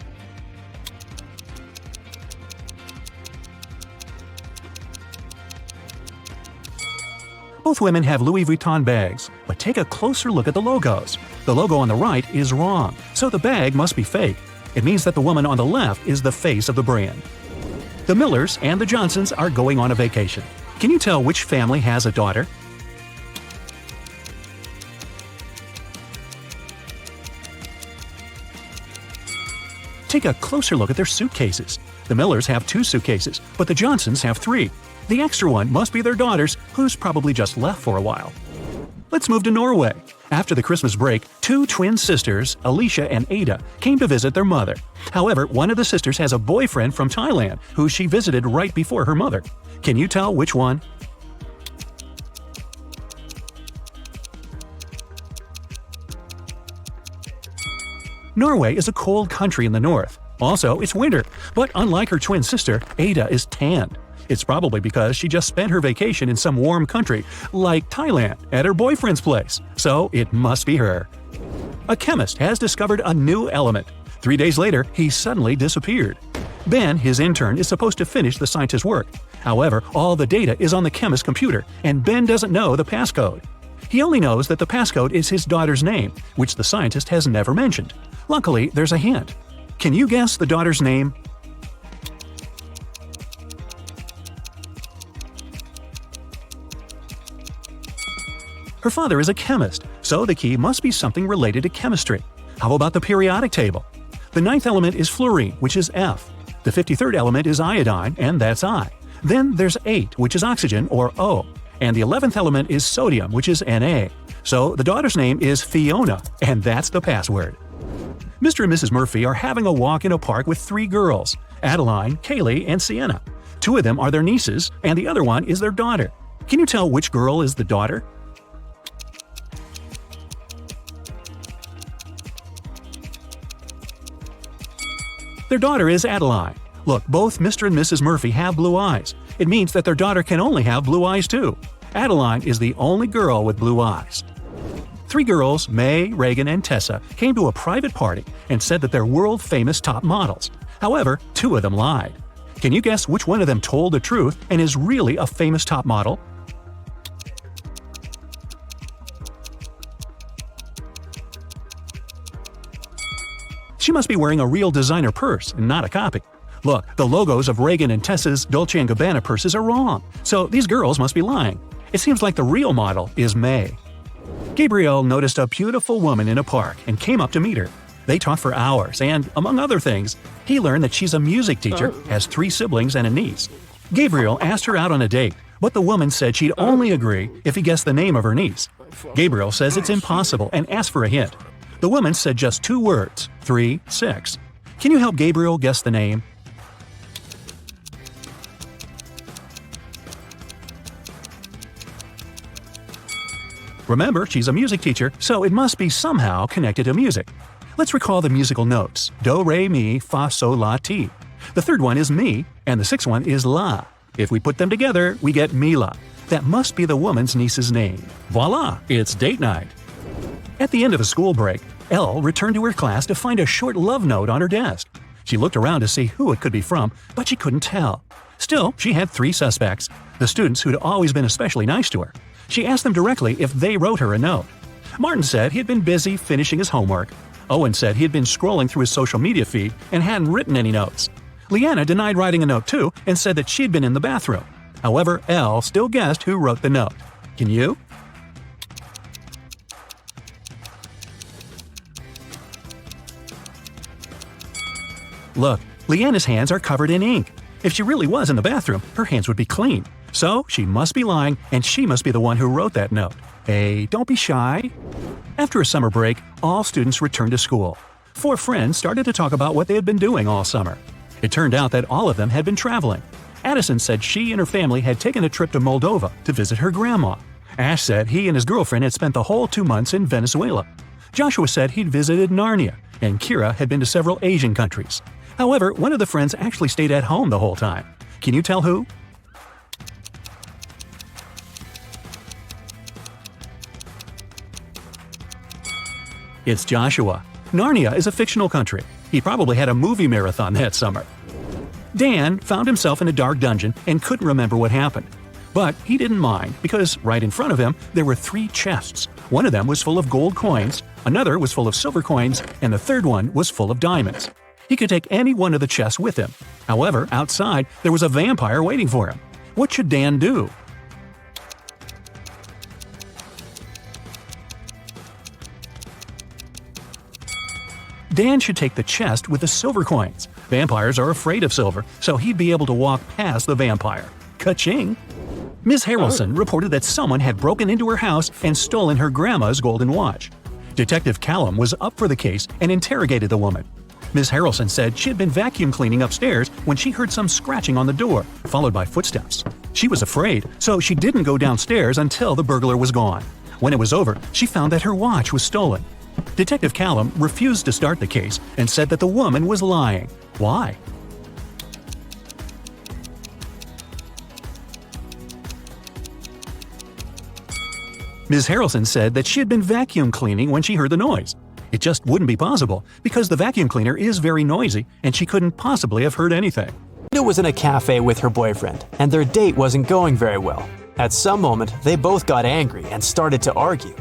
D: Both women have Louis Vuitton bags, but take a closer look at the logos. The logo on the right is wrong, so the bag must be fake. It means that the woman on the left is the face of the brand. The Millers and the Johnsons are going on a vacation. Can you tell which family has a daughter? Take a closer look at their suitcases. The Millers have 2 suitcases, but the Johnsons have 3. The extra one must be their daughter's, who's probably just left for a while. Let's move to Norway. After the Christmas break, 2 twin sisters, Alicia and Ada, came to visit their mother. However, one of the sisters has a boyfriend from Thailand who she visited right before her mother. Can you tell which one? Norway is a cold country in the north. Also, it's winter, but unlike her twin sister, Ada is tanned. It's probably because she just spent her vacation in some warm country, like Thailand, at her boyfriend's place. So it must be her. A chemist has discovered a new element. 3 days later, he suddenly disappeared. Ben, his intern, is supposed to finish the scientist's work. However, all the data is on the chemist's computer, and Ben doesn't know the passcode. He only knows that the passcode is his daughter's name, which the scientist has never mentioned. Luckily, there's a hint. Can you guess the daughter's name? Her father is a chemist, so the key must be something related to chemistry. How about the periodic table? The 9th element is fluorine, which is F. The 53rd element is iodine, and that's I. Then there's 8, which is oxygen, or O. And the 11th element is sodium, which is Na. So the daughter's name is Fiona, and that's the password. Mr. and Mrs. Murphy are having a walk in a park with 3 girls, Adeline, Kaylee, and Sienna. 2 of them are their nieces, and the other one is their daughter. Can you tell which girl is the daughter? Their daughter is Adeline. Look, both Mr. and Mrs. Murphy have blue eyes. It means that their daughter can only have blue eyes too. Adeline is the only girl with blue eyes. 3 girls, May, Reagan, and Tessa, came to a private party and said that they're world-famous top models. However, 2 of them lied. Can you guess which one of them told the truth and is really a famous top model? She must be wearing a real designer purse and not a copy. Look, the logos of Reagan and Tessa's Dolce & Gabbana purses are wrong, so these girls must be lying. It seems like the real model is May. Gabriel noticed a beautiful woman in a park and came up to meet her. They talked for hours and, among other things, he learned that she's a music teacher, has 3 siblings and a niece. Gabriel asked her out on a date, but the woman said she'd only agree if he guessed the name of her niece. Gabriel says it's impossible and asked for a hint. The woman said just 2 words, 3, 6. Can you help Gabriel guess the name? Remember, she's a music teacher, so it must be somehow connected to music. Let's recall the musical notes: do, re, mi, fa, sol, la, ti. The 3rd one is mi, and the 6th one is la. If we put them together, we get Mila. That must be the woman's niece's name. Voila! It's date night. At the end of the school break, Elle returned to her class to find a short love note on her desk. She looked around to see who it could be from, but she couldn't tell. Still, she had 3 suspects, the students who'd always been especially nice to her. She asked them directly if they wrote her a note. Martin said he had been busy finishing his homework. Owen said he had been scrolling through his social media feed and hadn't written any notes. Leanna denied writing a note too and said that she'd been in the bathroom. However, Elle still guessed who wrote the note. Can you? Look, Leanna's hands are covered in ink. If she really was in the bathroom, her hands would be clean. So she must be lying, and she must be the one who wrote that note. Hey, don't be shy. After a summer break, all students returned to school. 4 friends started to talk about what they had been doing all summer. It turned out that all of them had been traveling. Addison said she and her family had taken a trip to Moldova to visit her grandma. Ash said he and his girlfriend had spent the whole 2 months in Venezuela. Joshua said he'd visited Narnia, and Kira had been to several Asian countries. However, one of the friends actually stayed at home the whole time. Can you tell who? It's Joshua. Narnia is a fictional country. He probably had a movie marathon that summer. Dan found himself in a dark dungeon and couldn't remember what happened. But he didn't mind because right in front of him there were 3 chests. One of them was full of gold coins, another was full of silver coins, and the 3rd one was full of diamonds. He could take any one of the chests with him. However, outside there was a vampire waiting for him. What should Dan do? Dan should take the chest with the silver coins. Vampires are afraid of silver, so he'd be able to walk past the vampire. Ka-ching! Ms. Harrelson reported that someone had broken into her house and stolen her grandma's golden watch. Detective Callum was up for the case and interrogated the woman. Ms. Harrelson said she had been vacuum cleaning upstairs when she heard some scratching on the door, followed by footsteps. She was afraid, so she didn't go downstairs until the burglar was gone. When it was over, she found that her watch was stolen. Detective Callum refused to start the case and said that the woman was lying. Why? Ms. Harrelson said that she had been vacuum cleaning when she heard the noise. It just wouldn't be possible because the vacuum cleaner is very noisy and she couldn't possibly have heard anything.
E: Linda was in a cafe with her boyfriend, and their date wasn't going very well. At some moment, they both got angry and started to argue.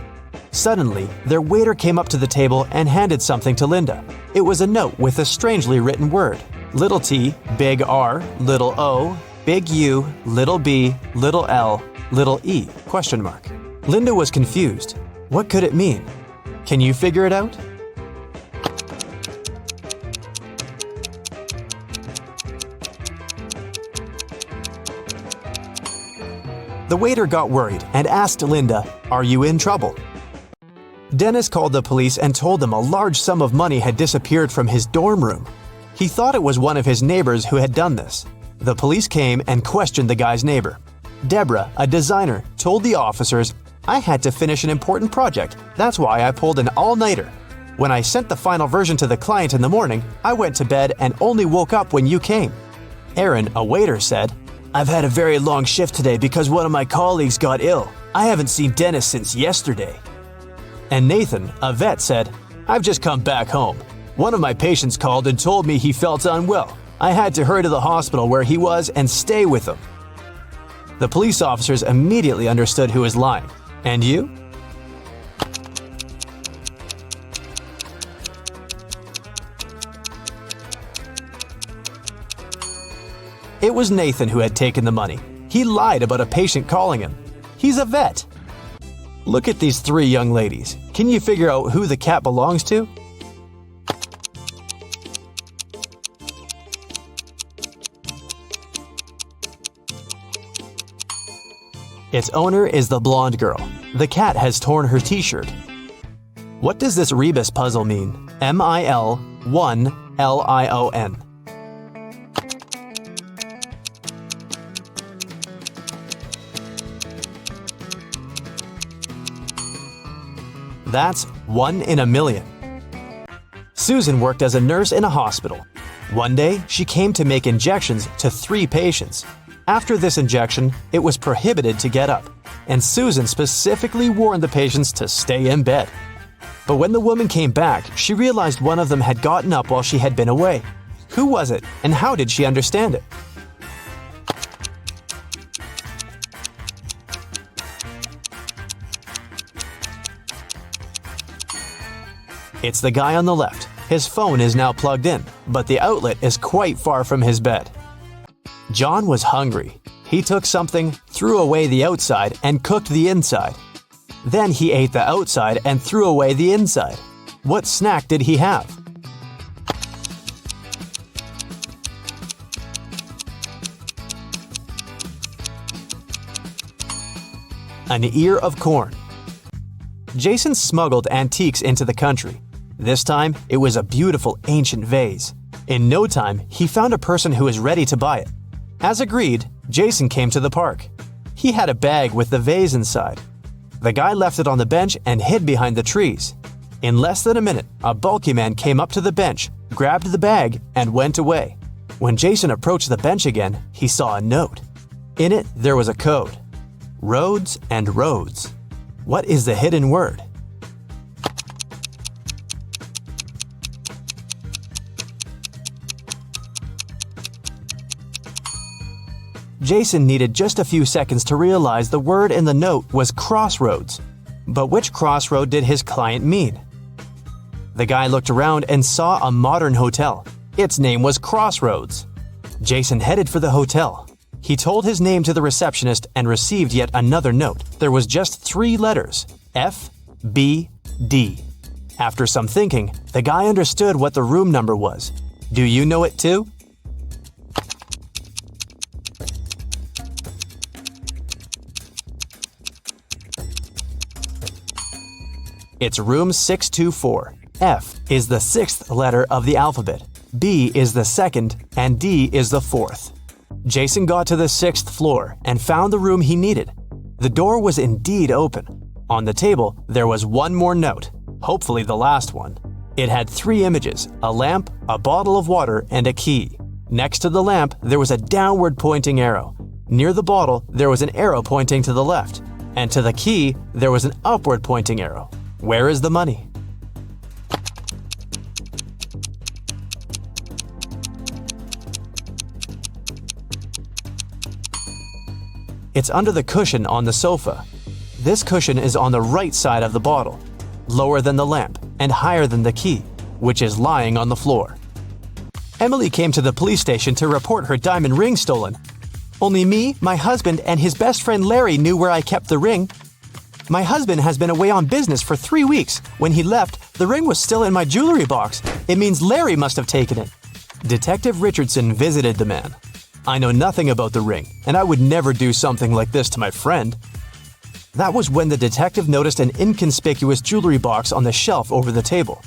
E: Suddenly, their waiter came up to the table and handed something to Linda. It was a note with a strangely written word. Little t, big R, little O, big U, little b, little L, little e, question mark. Linda was confused. What could it mean? Can you figure it out? The waiter got worried and asked Linda, "Are you in trouble?" Dennis called the police and told them a large sum of money had disappeared from his dorm room. He thought it was one of his neighbors who had done this. The police came and questioned the guy's neighbor. Deborah, a designer, told the officers, "I had to finish an important project. That's why I pulled an all-nighter. When I sent the final version to the client in the morning, I went to bed and only woke up when you came." Aaron, a waiter, said, I've had a very long shift today because one of my colleagues got ill. I haven't seen Dennis since yesterday. And Nathan, a vet, said, I've just come back home. One of my patients called and told me he felt unwell. I had to hurry to the hospital where he was and stay with him. The police officers immediately understood who was lying. And you? It was Nathan who had taken the money. He lied about a patient calling him. He's a vet. Look at these three young ladies. Can you figure out who the cat belongs to? Its owner is the blonde girl. The cat has torn her t-shirt. What does this rebus puzzle mean? M-I-L-1-L-I-O-N. That's 1 in a million. Susan worked as a nurse in a hospital. One day, she came to make injections to 3 patients. After this injection, it was prohibited to get up, and Susan specifically warned the patients to stay in bed. But when the woman came back, she realized one of them had gotten up while she had been away. Who was it, and how did she understand it? It's the guy on the left. His phone is now plugged in, but the outlet is quite far from his bed. John was hungry. He took something, threw away the outside, and cooked the inside. Then he ate the outside and threw away the inside. What snack did he have? An ear of corn. Jason smuggled antiques into the country. This time, it was a beautiful ancient vase. In no time, he found a person who was ready to buy it. As agreed, Jason came to the park. He had a bag with the vase inside. The guy left it on the bench and hid behind the trees. In less than a minute, a bulky man came up to the bench, grabbed the bag, and went away. When Jason approached the bench again, he saw a note. In it, there was a code. Roads and roads. What is the hidden word? Jason needed just a few seconds to realize the word in the note was crossroads. But which crossroad did his client mean? The guy looked around and saw a modern hotel. Its name was Crossroads. Jason headed for the hotel. He told his name to the receptionist and received yet another note. There was just 3 letters, F, B, D. After some thinking, the guy understood what the room number was. Do you know it too? It's room 624. F is the 6th letter of the alphabet, B is the 2nd, and D is the 4th. Jason got to the 6th floor and found the room he needed. The door was indeed open. On the table, there was one more note, hopefully the last one. It had 3 images, a lamp, a bottle of water, and a key. Next to the lamp, there was a downward pointing arrow. Near the bottle, there was an arrow pointing to the left. And to the key, there was an upward pointing arrow. Where is the money? It's under the cushion on the sofa. This cushion is on the right side of the bottle, lower than the lamp, and higher than the key, which is lying on the floor. Emily came to the police station to report her diamond ring stolen. Only me, my husband, and his best friend Larry knew where I kept the ring. My husband has been away on business for 3 weeks. When he left, the ring was still in my jewelry box. It means Larry must have taken it. Detective Richardson visited the man. I know nothing about the ring, and I would never do something like this to my friend. That was when the detective noticed an inconspicuous jewelry box on the shelf over the table.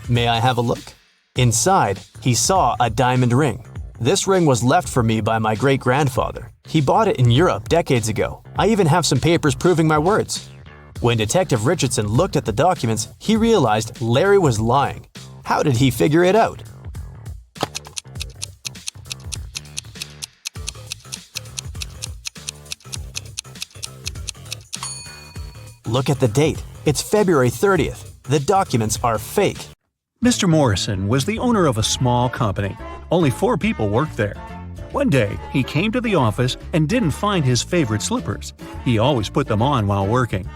E: May I have a look? Inside, he saw a diamond ring. This ring was left for me by my great-grandfather. He bought it in Europe decades ago. I even have some papers proving my words. When Detective Richardson looked at the documents, he realized Larry was lying. How did he figure it out? Look at the date. It's February 30th. The documents are fake.
D: Mr. Morrison was the owner of a small company. Only 4 people worked there. One day, he came to the office and didn't find his favorite slippers. He always put them on while working.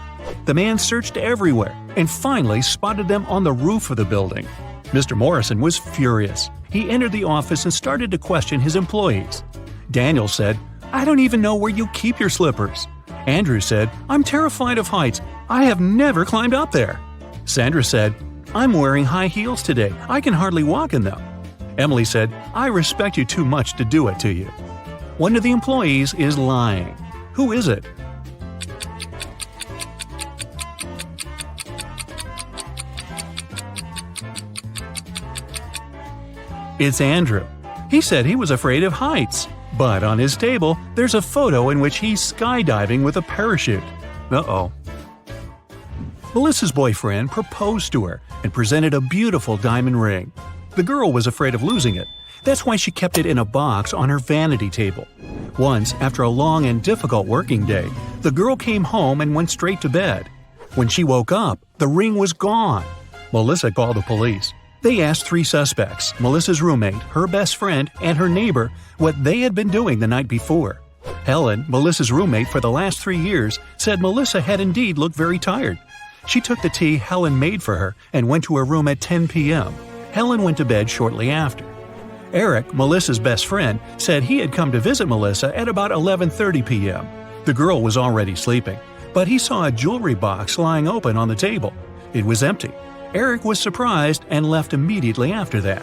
D: The man searched everywhere and finally spotted them on the roof of the building. Mr. Morrison was furious. He entered the office and started to question his employees. Daniel said, "I don't even know where you keep your slippers." Andrew said, "I'm terrified of heights. I have never climbed up there." Sandra said, "I'm wearing high heels today. I can hardly walk in them." Emily said, "I respect you too much to do it to you." One of the employees is lying. Who is it? It's Andrew. He said he was afraid of heights. But on his table, there's a photo in which he's skydiving with a parachute. Uh-oh. Melissa's boyfriend proposed to her and presented a beautiful diamond ring. The girl was afraid of losing it. That's why she kept it in a box on her vanity table. Once, after a long and difficult working day, the girl came home and went straight to bed. When she woke up, the ring was gone. Melissa called the police. They asked 3 suspects, Melissa's roommate, her best friend, and her neighbor, what they had been doing the night before. Helen, Melissa's roommate for the last 3 years, said Melissa had indeed looked very tired. She took the tea Helen made for her and went to her room at 10 p.m. Helen went to bed shortly after. Eric, Melissa's best friend, said he had come to visit Melissa at about 11:30 p.m. The girl was already sleeping, but he saw a jewelry box lying open on the table. It was empty. Eric was surprised and left immediately after that.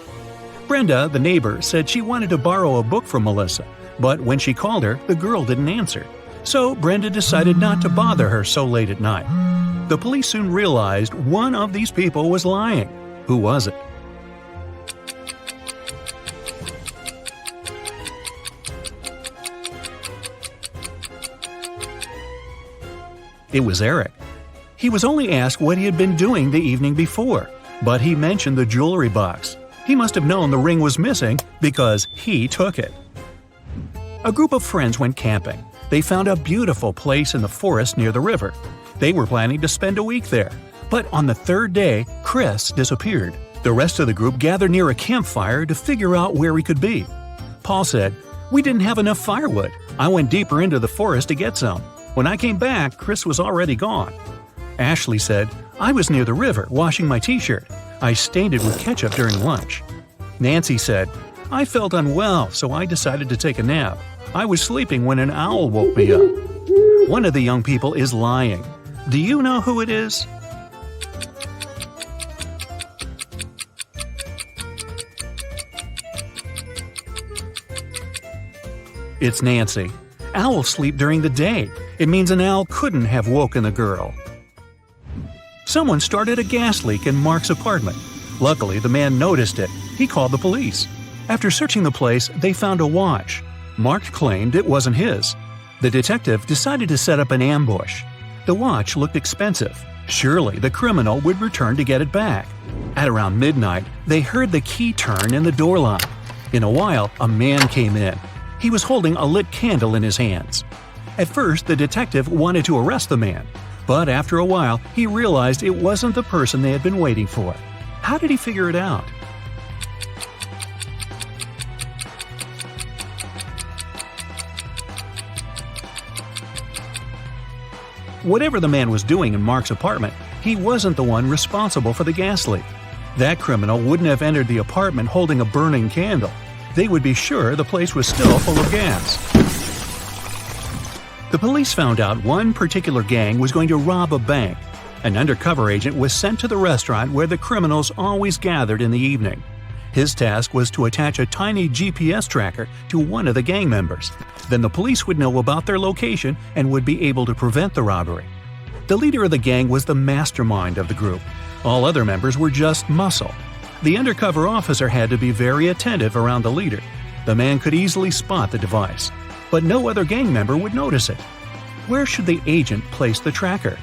D: Brenda, the neighbor, said she wanted to borrow a book from Melissa, but when she called her, the girl didn't answer. So Brenda decided not to bother her so late at night. The police soon realized one of these people was lying. Who was it? It was Eric. He was only asked what he had been doing the evening before, but he mentioned the jewelry box. He must have known the ring was missing because he took it. A group of friends went camping. They found a beautiful place in the forest near the river. They were planning to spend a week there. But on the 3rd day, Chris disappeared. The rest of the group gathered near a campfire to figure out where he could be. Paul said, "We didn't have enough firewood. I went deeper into the forest to get some. When I came back, Chris was already gone." Ashley said, "I was near the river washing my t-shirt. I stained it with ketchup during lunch." Nancy said, "I felt unwell, so I decided to take a nap. I was sleeping when an owl woke me up." One of the young people is lying. Do you know who it is? It's Nancy. Owls sleep during the day. It means an owl couldn't have woken the girl. Someone started a gas leak in Mark's apartment. Luckily, the man noticed it. He called the police. After searching the place, they found a watch. Mark claimed it wasn't his. The detective decided to set up an ambush. The watch looked expensive. Surely the criminal would return to get it back. At around midnight, they heard the key turn in the door lock. In a while, a man came in. He was holding a lit candle in his hands. At first, the detective wanted to arrest the man. But after a while, he realized it wasn't the person they had been waiting for. How did he figure it out? Whatever the man was doing in Mark's apartment, he wasn't the one responsible for the gas leak. That criminal wouldn't have entered the apartment holding a burning candle. They would be sure the place was still full of gas. The police found out one particular gang was going to rob a bank. An undercover agent was sent to the restaurant where the criminals always gathered in the evening. His task was to attach a tiny GPS tracker to one of the gang members. Then the police would know about their location and would be able to prevent the robbery. The leader of the gang was the mastermind of the group. All other members were just muscle. The undercover officer had to be very attentive around the leader. The man could easily spot the device, but no other gang member would notice it. Where should the agent place the tracker?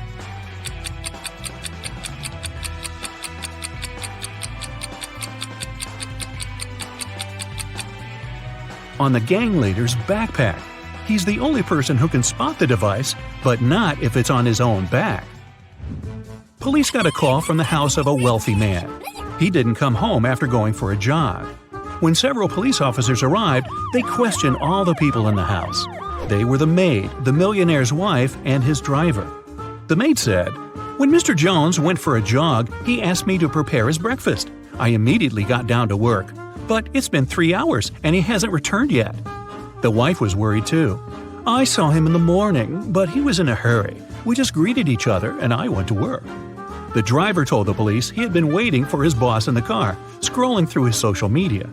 D: On the gang leader's backpack. He's the only person who can spot the device, but not if it's on his own back. Police got a call from the house of a wealthy man. He didn't come home after going for a jog. When several police officers arrived, they questioned all the people in the house. They were the maid, the millionaire's wife, and his driver. The maid said, "When Mr. Jones went for a jog, he asked me to prepare his breakfast. I immediately got down to work. But it's been 3 hours and he hasn't returned yet." The wife was worried too. "I saw him in the morning, but he was in a hurry. We just greeted each other and I went to work." The driver told the police he had been waiting for his boss in the car, scrolling through his social media.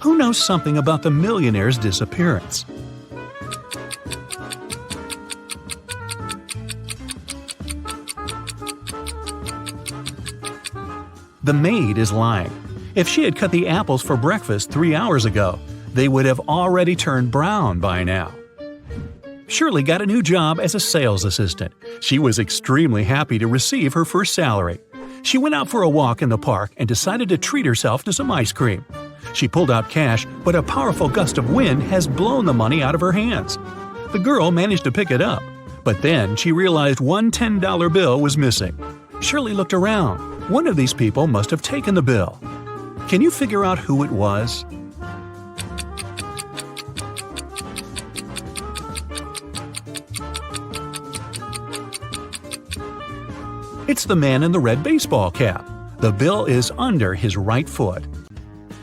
D: Who knows something about the millionaire's disappearance? The maid is lying. If she had cut the apples for breakfast 3 hours ago, they would have already turned brown by now. Shirley got a new job as a sales assistant. She was extremely happy to receive her first salary. She went out for a walk in the park and decided to treat herself to some ice cream. She pulled out cash, but a powerful gust of wind has blown the money out of her hands. The girl managed to pick it up, but then she realized one $10 bill was missing. Shirley looked around. One of these people must have taken the bill. Can you figure out who it was? It's the man in the red baseball cap. The bill is under his right foot.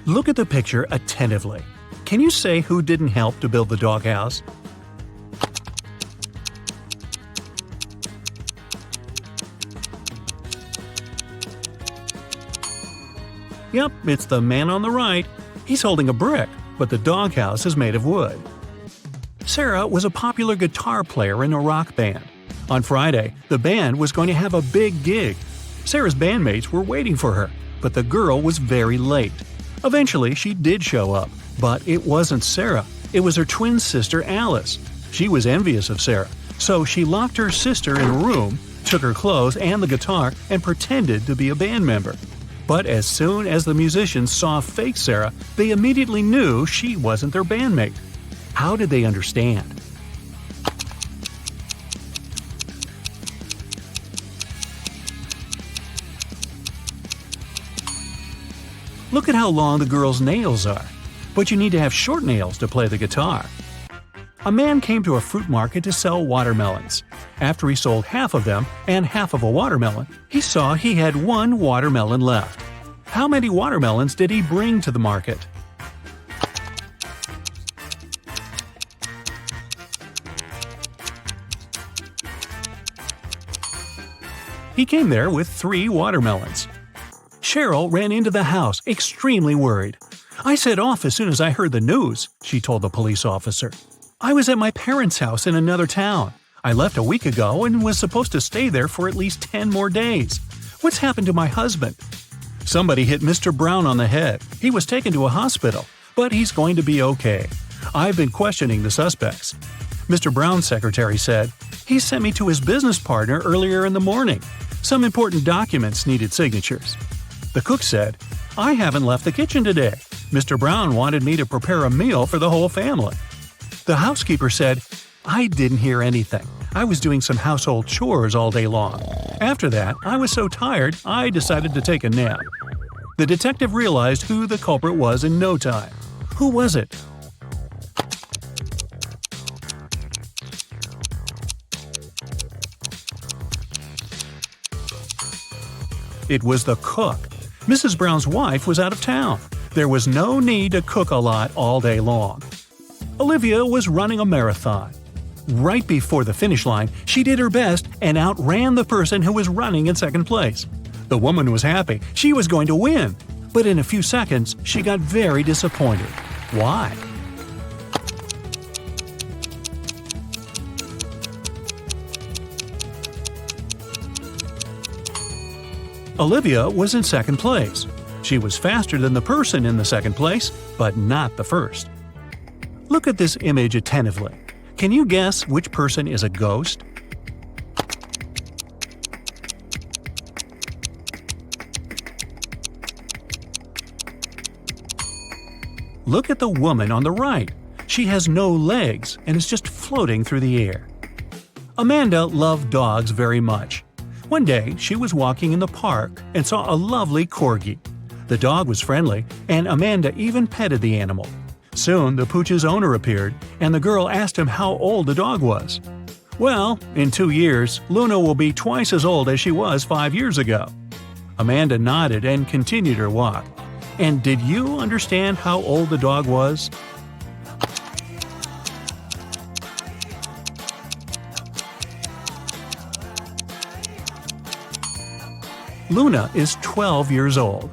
D: Look at the picture attentively. Can you say who didn't help to build the doghouse? Yep, it's the man on the right. He's holding a brick, but the doghouse is made of wood. Sarah was a popular guitar player in a rock band. On Friday, the band was going to have a big gig. Sarah's bandmates were waiting for her, but the girl was very late. Eventually, she did show up, but it wasn't Sarah. It was her twin sister, Alice. She was envious of Sarah, so she locked her sister in a room, took her clothes and the guitar, and pretended to be a band member. But as soon as the musicians saw fake Sarah, they immediately knew she wasn't their bandmate. How did they understand? Look at how long the girl's nails are. But you need to have short nails to play the guitar. A man came to a fruit market to sell watermelons. After he sold half of them and half of a watermelon, he saw he had one watermelon left. How many watermelons did he bring to the market? He came there with 3 watermelons. Cheryl ran into the house, extremely worried. "I set off as soon as I heard the news," she told the police officer. "I was at my parents' house in another town. I left a week ago and was supposed to stay there for at least 10 more days. What's happened to my husband?" "Somebody hit Mr. Brown on the head. He was taken to a hospital, but he's going to be okay. I've been questioning the suspects." Mr. Brown's secretary said, "He sent me to his business partner earlier in the morning. Some important documents needed signatures." The cook said, "I haven't left the kitchen today. Mr. Brown wanted me to prepare a meal for the whole family." The housekeeper said, "I didn't hear anything. I was doing some household chores all day long. After that, I was so tired, I decided to take a nap." The detective realized who the culprit was in no time. Who was it? It was the cook. Mrs. Brown's wife was out of town. There was no need to cook a lot all day long. Olivia was running a marathon. Right before the finish line, she did her best and outran the person who was running in second place. The woman was happy. She was going to win. But in a few seconds, she got very disappointed. Why? Olivia was in second place. She was faster than the person in the second place, but not the first. Look at this image attentively. Can you guess which person is a ghost? Look at the woman on the right. She has no legs and is just floating through the air. Amanda loved dogs very much. One day, she was walking in the park and saw a lovely corgi. The dog was friendly, and Amanda even petted the animal. Soon, the pooch's owner appeared, and the girl asked him how old the dog was. "Well, in 2 years, Luna will be twice as old as she was 5 years ago." Amanda nodded and continued her walk. And did you understand how old the dog was? Luna is 12 years old.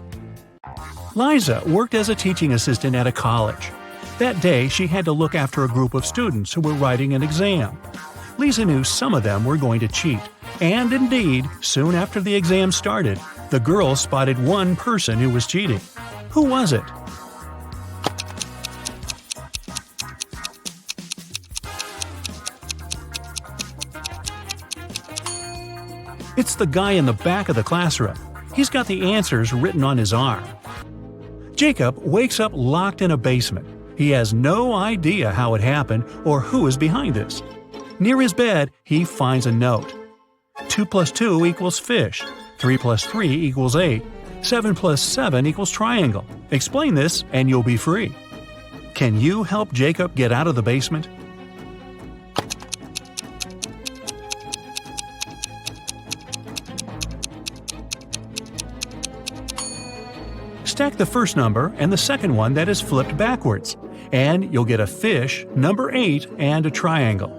D: Liza worked as a teaching assistant at a college. That day, she had to look after a group of students who were writing an exam. Lisa knew some of them were going to cheat, and indeed, soon after the exam started, the girls spotted one person who was cheating. Who was it? It's the guy in the back of the classroom. He's got the answers written on his arm. Jacob wakes up locked in a basement. He has no idea how it happened or who is behind this. Near his bed, he finds a note. 2 + 2 equals fish. 3 + 3 equals 8. 7 + 7 equals triangle. Explain this and you'll be free. Can you help Jacob get out of the basement? Stack the first number and the second one that is flipped backwards, and you'll get a fish, number 8, and a triangle.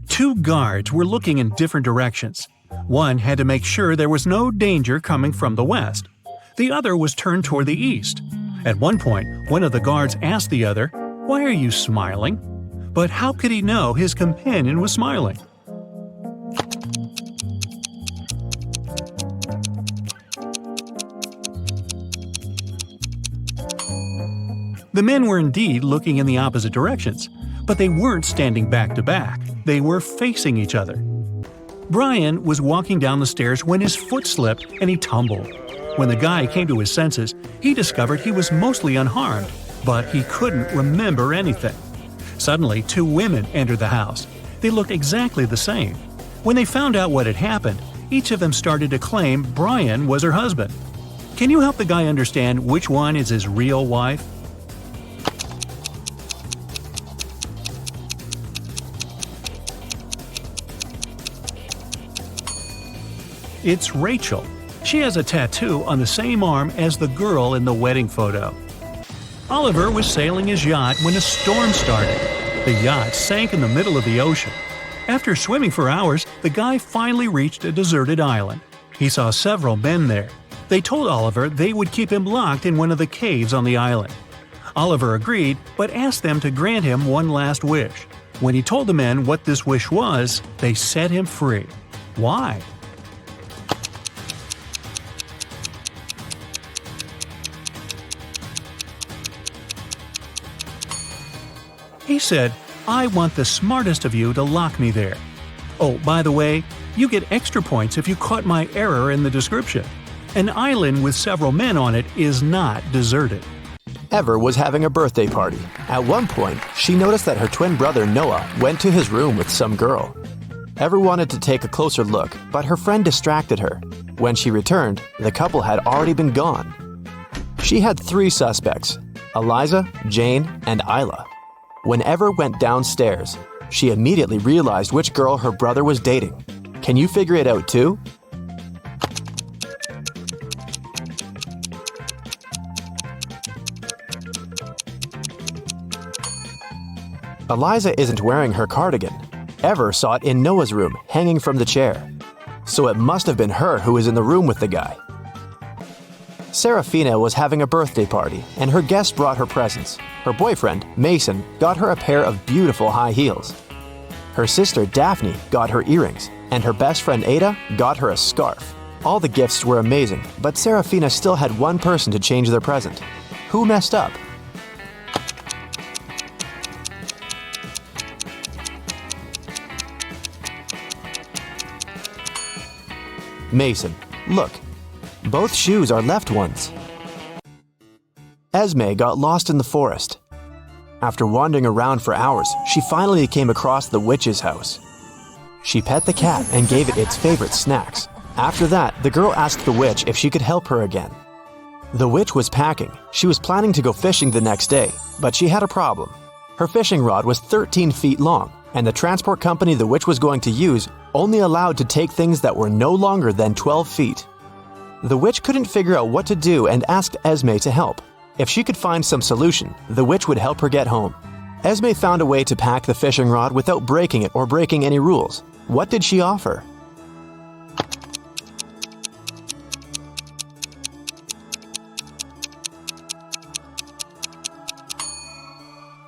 D: 2 guards were looking in different directions. One had to make sure there was no danger coming from the west. The other was turned toward the east. At one point, one of the guards asked the other, "Why are you smiling?" But how could he know his companion was smiling? The men were indeed looking in the opposite directions, but they weren't standing back to back. They were facing each other. Brian was walking down the stairs when his foot slipped and he tumbled. When the guy came to his senses, he discovered he was mostly unharmed, but he couldn't remember anything. Suddenly, 2 women entered the house. They looked exactly the same. When they found out what had happened, each of them started to claim Brian was her husband. Can you help the guy understand which one is his real wife? It's Rachel. She has a tattoo on the same arm as the girl in the wedding photo. Oliver was sailing his yacht when a storm started. The yacht sank in the middle of the ocean. After swimming for hours, the guy finally reached a deserted island. He saw several men there. They told Oliver they would keep him locked in one of the caves on the island. Oliver agreed, but asked them to grant him one last wish. When he told the men what this wish was, they set him free. Why? He said, "I want the smartest of you to lock me there. Oh, by the way, you get extra points if you caught my error in the description. An island with several men on it is not deserted."
E: Ever was having a birthday party. At one point, she noticed that her twin brother Noah went to his room with some girl. Ever wanted to take a closer look, but her friend distracted her. When she returned, the couple had already been gone. She had 3 suspects: Eliza, Jane, and Isla. When Ever went downstairs, she immediately realized which girl her brother was dating. Can you figure it out too? Eliza isn't wearing her cardigan. Ever saw it in Noah's room, hanging from the chair. So it must have been her who was in the room with the guy. Serafina was having a birthday party, and her guests brought her presents. Her boyfriend, Mason, got her a pair of beautiful high heels. Her sister, Daphne, got her earrings, and her best friend, Ada, got her a scarf. All the gifts were amazing, but Serafina still had one person to change their present. Who messed up? Mason. Look. Both shoes are left ones. Esme got lost in the forest. After wandering around for hours, she finally came across the witch's house. She pet the cat and gave it its favorite snacks. After that, the girl asked the witch if she could help her again. The witch was packing. She was planning to go fishing the next day, but she had a problem. Her fishing rod was 13 feet long, and the transport company the witch was going to use only allowed to take things that were no longer than 12 feet. The witch couldn't figure out what to do and asked Esme to help. If she could find some solution, the witch would help her get home. Esme found a way to pack the fishing rod without breaking it or breaking any rules. What did she offer?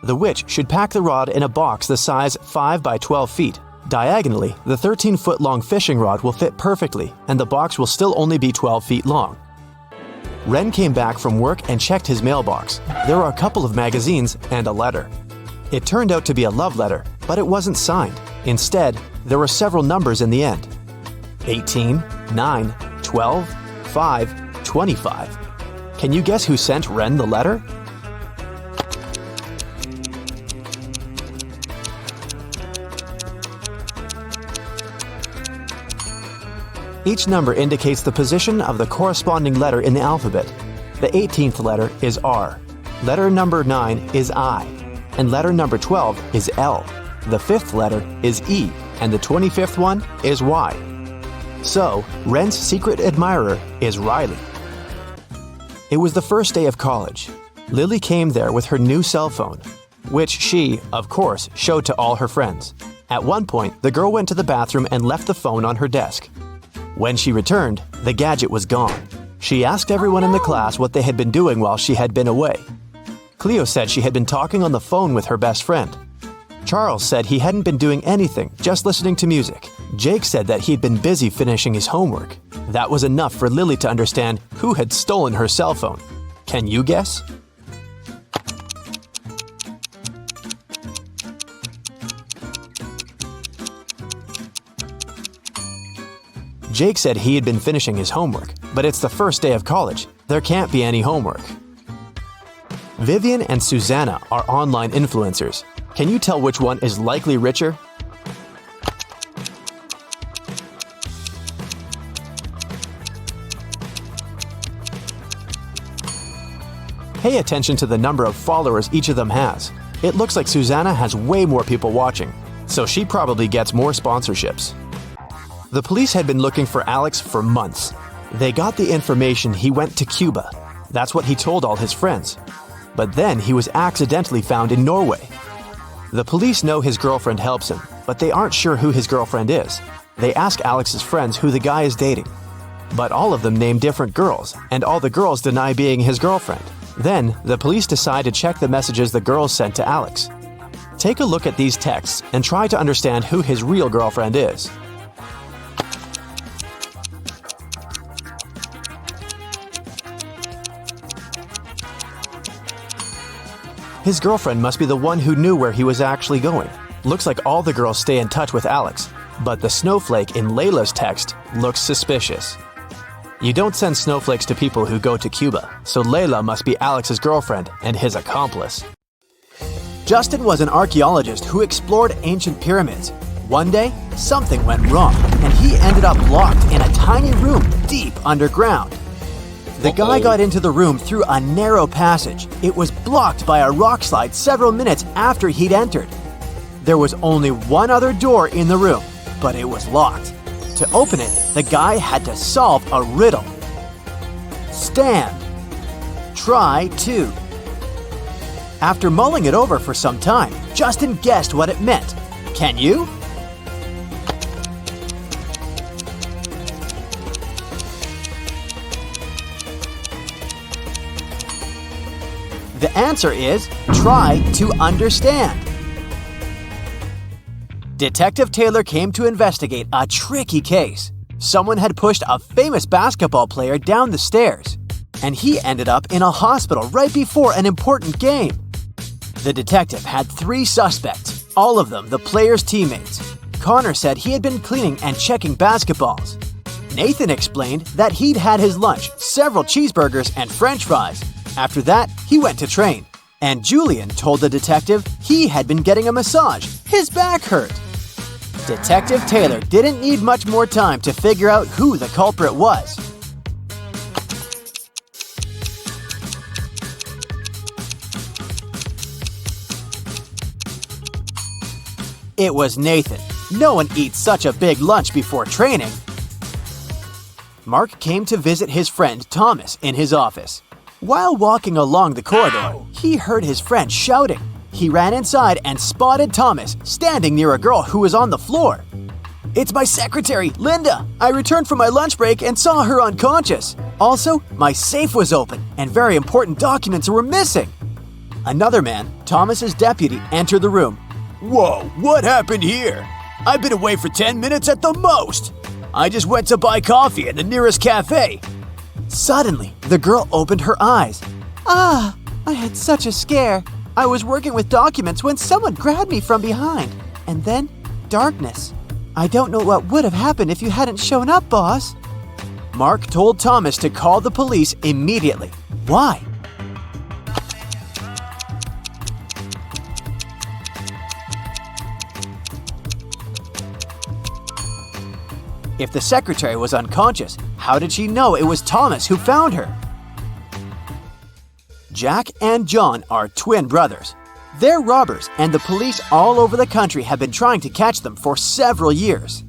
E: The witch should pack the rod in a box the size 5 by 12 feet. Diagonally, the 13-foot-long fishing rod will fit perfectly, and the box will still only be 12 feet long. Ren came back from work and checked his mailbox. There were a couple of magazines and a letter. It turned out to be a love letter, but it wasn't signed. Instead, there were several numbers in the end. 18, 9, 12, 5, 25. Can you guess who sent Ren the letter? Each number indicates the position of the corresponding letter in the alphabet. The 18th letter is R. Letter number 9 is I. And letter number 12 is L. The 5th letter is E. And the 25th one is Y. So, Ren's secret admirer is Riley. It was the first day of college. Lily came there with her new cell phone, which she, of course, showed to all her friends. At one point, the girl went to the bathroom and left the phone on her desk. When she returned, the gadget was gone. She asked everyone in the class what they had been doing while she had been away. Cleo said she had been talking on the phone with her best friend. Charles said he hadn't been doing anything, just listening to music. Jake said that he'd been busy finishing his homework. That was enough for Lily to understand who had stolen her cell phone. Can you guess? Jake said he had been finishing his homework, but it's the first day of college. There can't be any homework. Vivian and Susanna are online influencers. Can you tell which one is likely richer? Pay attention to the number of followers each of them has. It looks like Susanna has way more people watching, so she probably gets more sponsorships. The police had been looking for Alex for months. They got the information he went to Cuba. That's what he told all his friends. But then he was accidentally found in Norway. The police know his girlfriend helps him, but they aren't sure who his girlfriend is. They ask Alex's friends who the guy is dating. But all of them name different girls, and all the girls deny being his girlfriend. Then, the police decide to check the messages the girls sent to Alex. Take a look at these texts and try to understand who his real girlfriend is. His girlfriend must be the one who knew where he was actually going. Looks like all the girls stay in touch with Alex, but the snowflake in Layla's text looks suspicious. You don't send snowflakes to people who go to Cuba, so Layla must be Alex's girlfriend and his accomplice. Justin was an archaeologist who explored ancient pyramids. One day, something went wrong, and he ended up locked in a tiny room deep underground. The guy got into the room through a narrow passage. It was blocked by a rock slide several minutes after he'd entered. There was only one other door in the room, but it was locked. To open it, the guy had to solve a riddle. Stand. Try to. After mulling it over for some time, Justin guessed what it meant. Can you? The answer is try to understand. Detective Taylor came to investigate a tricky case. Someone had pushed a famous basketball player down the stairs, and he ended up in a hospital right before an important game. The detective had 3 suspects, all of them the player's teammates. Connor said he had been cleaning and checking basketballs. Nathan explained that he'd had his lunch, several cheeseburgers and french fries. After that, he went to train. And Julian told the detective he had been getting a massage. His back hurt. Detective Taylor didn't need much more time to figure out who the culprit was. It was Nathan. No one eats such a big lunch before training. Mark came to visit his friend Thomas in his office. While walking along the corridor, he heard his friend shouting. He ran inside and spotted Thomas standing near a girl who was on the floor. "It's my secretary, Linda. I returned from my lunch break and saw her unconscious. Also, my safe was open and very important documents were missing." Another man, Thomas's deputy, entered the room. "Whoa, what happened here? I've been away for 10 minutes at the most. I just went to buy coffee at the nearest cafe." Suddenly, the girl opened her eyes. "Ah, I had such a scare. I was working with documents when someone grabbed me from behind. And then, darkness. I don't know what would have happened if you hadn't shown up, boss." Mark told Thomas to call the police immediately. Why? If the secretary was unconscious, how did she know it was Thomas who found her? Jack and John are twin brothers. They're robbers, and the police all over the country have been trying to catch them for several years.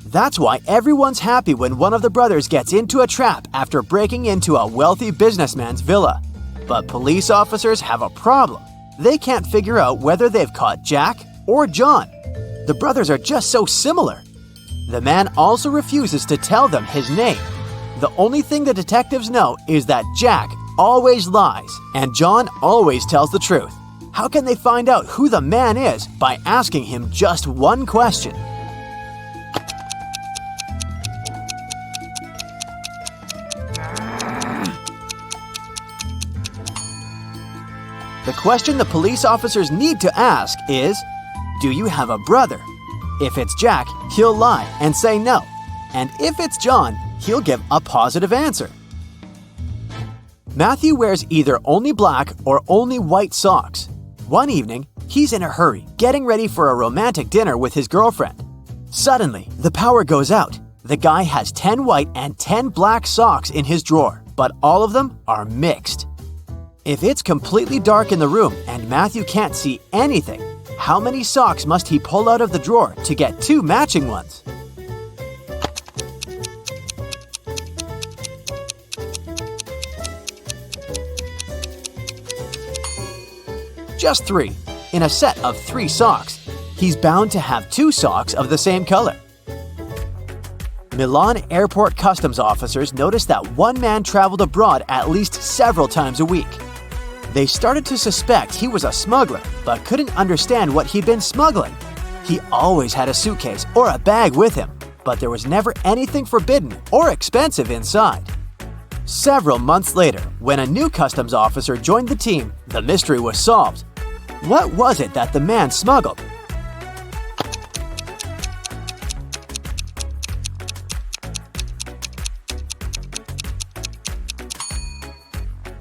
E: That's why everyone's happy when one of the brothers gets into a trap after breaking into a wealthy businessman's villa. But police officers have a problem. They can't figure out whether they've caught Jack or John. The brothers are just so similar. The man also refuses to tell them his name. The only thing the detectives know is that Jack always lies and John always tells the truth. How can they find out who the man is by asking him just one question? The question the police officers need to ask is, do you have a brother? If it's Jack, he'll lie and say no. And if it's John, he'll give a positive answer. Matthew wears either only black or only white socks. One evening, he's in a hurry, getting ready for a romantic dinner with his girlfriend. Suddenly, the power goes out. The guy has 10 white and 10 black socks in his drawer, but all of them are mixed. If it's completely dark in the room and Matthew can't see anything, how many socks must he pull out of the drawer to get 2 matching ones? Just 3. In a set of 3 socks, he's bound to have 2 socks of the same color. Milan airport customs officers noticed that one man traveled abroad at least several times a week. They started to suspect he was a smuggler, but couldn't understand what he'd been smuggling. He always had a suitcase or a bag with him, but there was never anything forbidden or expensive inside. Several months later, when a new customs officer joined the team, the mystery was solved. What was it that the man smuggled?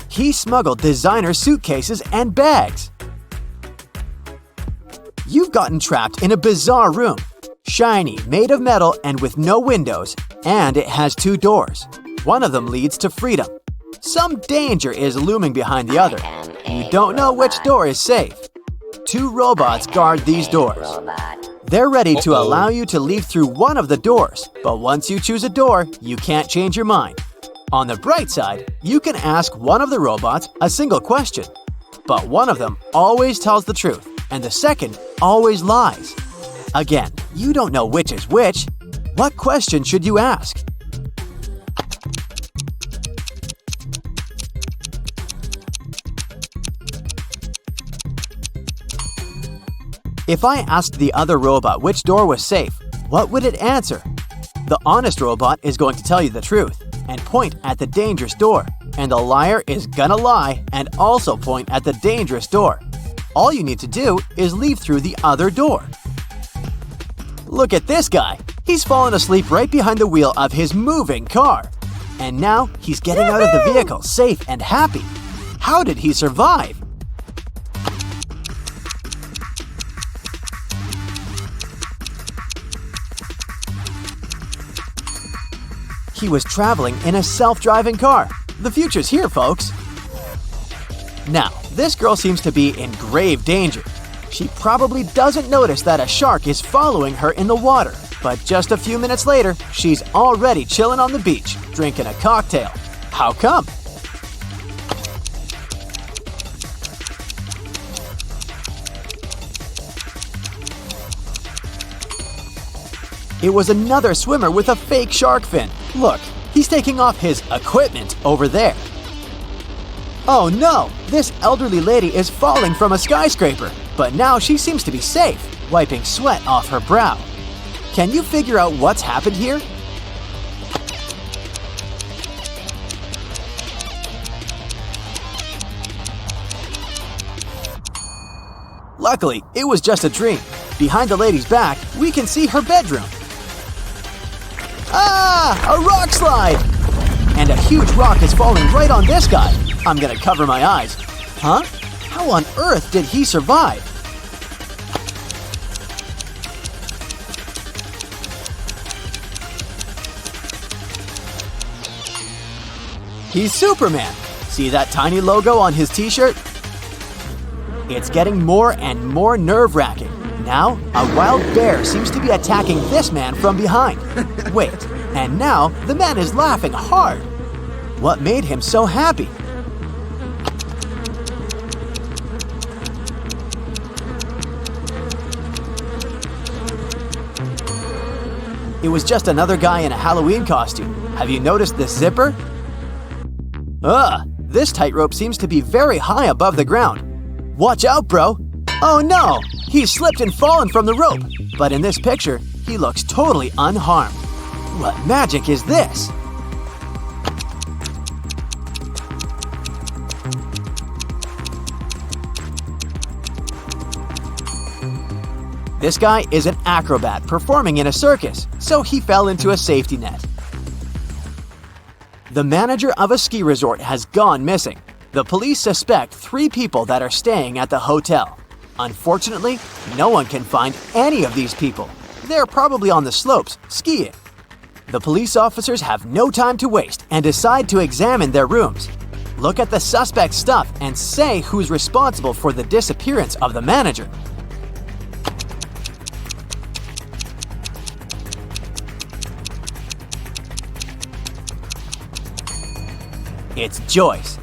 E: He smuggled designer suitcases and bags. You've gotten trapped in a bizarre room. Shiny, made of metal and with no windows, and it has 2 doors. One of them leads to freedom. Some danger is looming behind the other. You don't know which door is safe. 2 robots guard these doors. They're ready to allow you to leave through one of the doors, but once you choose a door, you can't change your mind. On the bright side, you can ask one of the robots a single question, but one of them always tells the truth, and the second always lies. Again, you don't know which is which. What question should you ask? If I asked the other robot which door was safe, what would it answer? The honest robot is going to tell you the truth and point at the dangerous door, and the liar is gonna lie and also point at the dangerous door. All you need to do is leave through the other door. Look at this guy. He's fallen asleep right behind the wheel of his moving car. And now he's getting out of the vehicle safe and happy. How did he survive? He was traveling in a self-driving car. The future's here, folks. Now, this girl seems to be in grave danger. She probably doesn't notice that a shark is following her in the water. But just a few minutes later, she's already chilling on the beach, drinking a cocktail. How come? It was another swimmer with a fake shark fin. Look, he's taking off his equipment over there. Oh no, this elderly lady is falling from a skyscraper, but now she seems to be safe, wiping sweat off her brow. Can you figure out what's happened here? Luckily, it was just a dream. Behind the lady's back, we can see her bedroom. Ah! A rock slide! And a huge rock is falling right on this guy. I'm gonna cover my eyes. Huh? How on earth did he survive? He's Superman. See that tiny logo on his t-shirt? It's getting more and more nerve-wracking. Now, a wild bear seems to be attacking this man from behind. Wait, and now the man is laughing hard. What made him so happy? It was just another guy in a Halloween costume. Have you noticed the zipper? This tightrope seems to be very high above the ground. Watch out, bro! Oh no! He slipped and fallen from the rope. But in this picture, he looks totally unharmed. What magic is this? This guy is an acrobat performing in a circus, so he fell into a safety net. The manager of a ski resort has gone missing. The police suspect 3 people that are staying at the hotel. Unfortunately, no one can find any of these people. They're probably on the slopes, skiing. The police officers have no time to waste and decide to examine their rooms. Look at the suspect's stuff and say who's responsible for the disappearance of the manager. It's Joyce.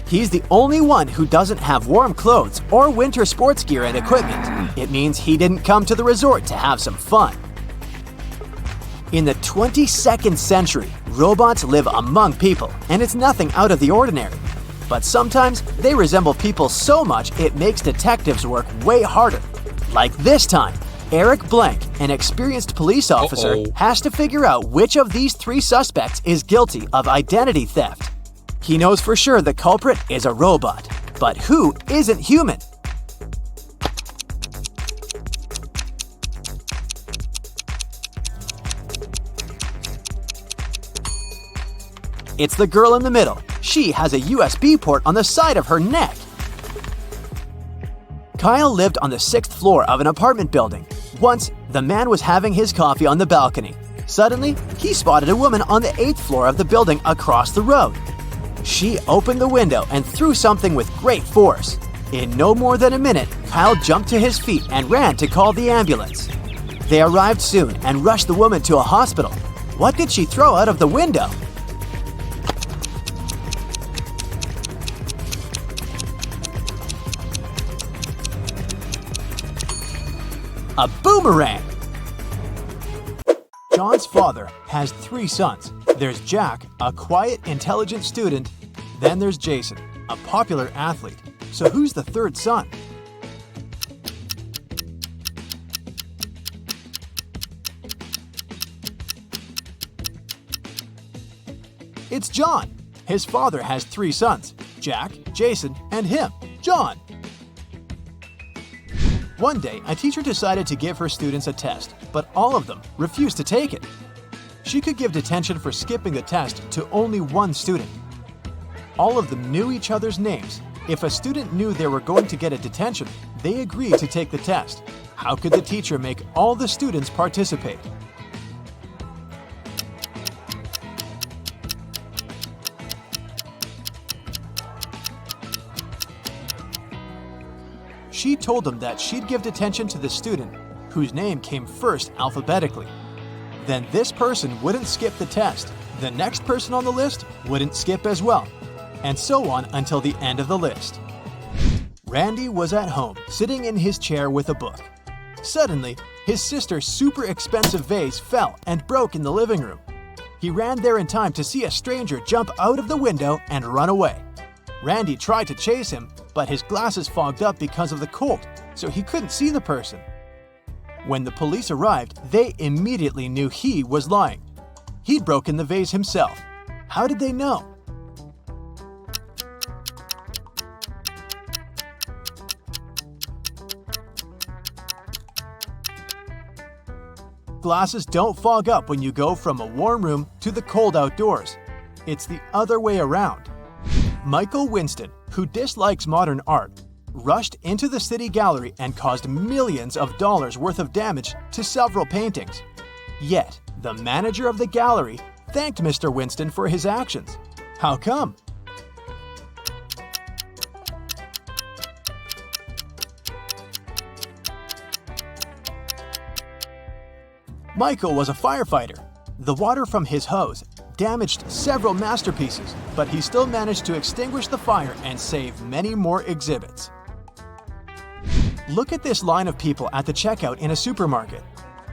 E: He's the only one who doesn't have warm clothes or winter sports gear and equipment. It means he didn't come to the resort to have some fun. In the 22nd century, robots live among people, and it's nothing out of the ordinary. But sometimes they resemble people so much it makes detectives work way harder. Like this time, Eric Blank, an experienced police officer, has to figure out which of these 3 suspects is guilty of identity theft. He knows for sure the culprit is a robot, but who isn't human? It's the girl in the middle. She has a USB port on the side of her neck. Kyle lived on the 6th floor of an apartment building. Once, the man was having his coffee on the balcony. Suddenly, he spotted a woman on the 8th floor of the building across the road. She opened the window and threw something with great force. In no more than a minute, Kyle jumped to his feet and ran to call the ambulance. They arrived soon and rushed the woman to a hospital. What did she throw out of the window? A boomerang! John's father has 3 sons. There's Jack, a quiet, intelligent student. Then there's Jason, a popular athlete. So who's the 3rd son? It's John. His father has 3 sons, Jack, Jason, and him, John. One day, a teacher decided to give her students a test, but all of them refused to take it. She could give detention for skipping the test to only 1 student. All of them knew each other's names. If a student knew they were going to get a detention, they agreed to take the test. How could the teacher make all the students participate? She told him that she'd give detention to the student whose name came first alphabetically. Then this person wouldn't skip the test, the next person on the list wouldn't skip as well, and so on until the end of the list. Randy was at home, sitting in his chair with a book. Suddenly, his sister's super expensive vase fell and broke in the living room. He ran there in time to see a stranger jump out of the window and run away. Randy tried to chase him, but his glasses fogged up because of the cold, so he couldn't see the person. When the police arrived, they immediately knew he was lying. He'd broken the vase himself. How did they know? Glasses don't fog up when you go from a warm room to the cold outdoors. It's the other way around. Michael Winston, who dislikes modern art, rushed into the city gallery and caused millions of dollars worth of damage to several paintings. Yet, the manager of the gallery thanked Mr. Winston for his actions. How come? Michael was a firefighter. The water from his hose damaged several masterpieces, but he still managed to extinguish the fire and save many more exhibits. Look at this line of people at the checkout in a supermarket.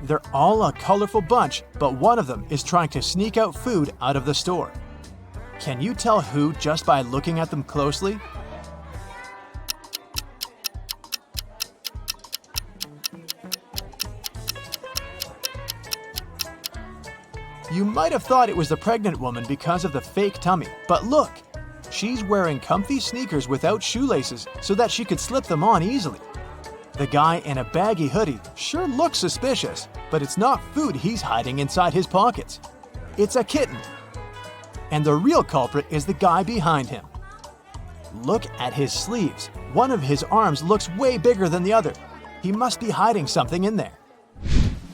E: They're all a colorful bunch, but one of them is trying to sneak out food out of the store. Can you tell who just by looking at them closely? You might have thought it was the pregnant woman because of the fake tummy, but look! She's wearing comfy sneakers without shoelaces so that she could slip them on easily. The guy in a baggy hoodie sure looks suspicious, but it's not food he's hiding inside his pockets. It's a kitten. And the real culprit is the guy behind him. Look at his sleeves. One of his arms looks way bigger than the other. He must be hiding something in there.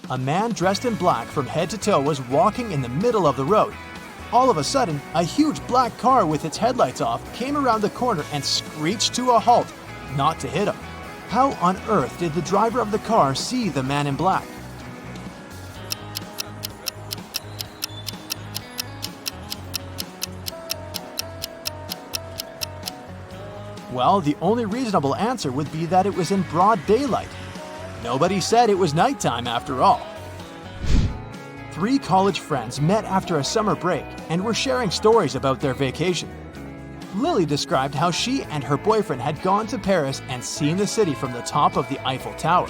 E: A man dressed in black from head to toe was walking in the middle of the road. All of a sudden, a huge black car with its headlights off came around the corner and screeched to a halt, not to hit him. How on earth did the driver of the car see the man in black? Well, the only reasonable answer would be that it was in broad daylight. Nobody said it was nighttime after all. 3 college friends met after a summer break and were sharing stories about their vacation. Lily described how she and her boyfriend had gone to Paris and seen the city from the top of the Eiffel Tower.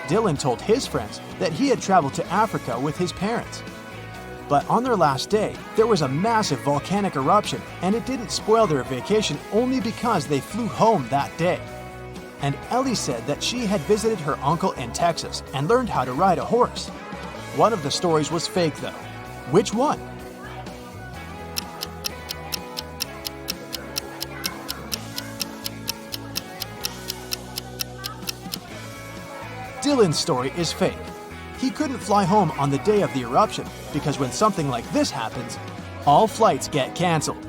E: Dylan told his friends that he had traveled to Africa with his parents. But on their last day, there was a massive volcanic eruption and it didn't spoil their vacation only because they flew home that day. And Ellie said that she had visited her uncle in Texas and learned how to ride a horse. One of the stories was fake though. Which one? Dylan's story is fake. He couldn't fly home on the day of the eruption because when something like this happens, all flights get canceled.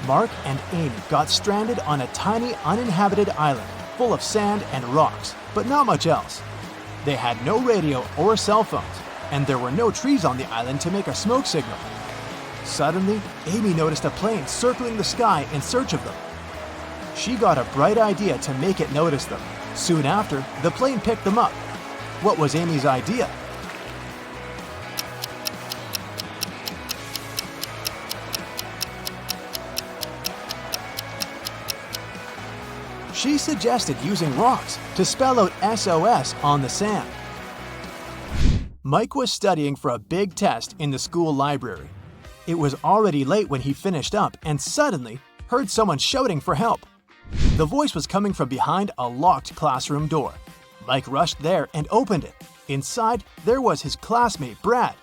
E: Mark and Amy got stranded on a tiny uninhabited island full of sand and rocks, but not much else. They had no radio or cell phones, and there were no trees on the island to make a smoke signal. Suddenly, Amy noticed a plane circling the sky in search of them. She got a bright idea to make it notice them. Soon after, the plane picked them up. What was Amy's idea? She suggested using rocks to spell out SOS on the sand. Mike was studying for a big test in the school library. It was already late when he finished up and suddenly heard someone shouting for help. The voice was coming from behind a locked classroom door. Mike rushed there and opened it. Inside, there was his classmate, Brad.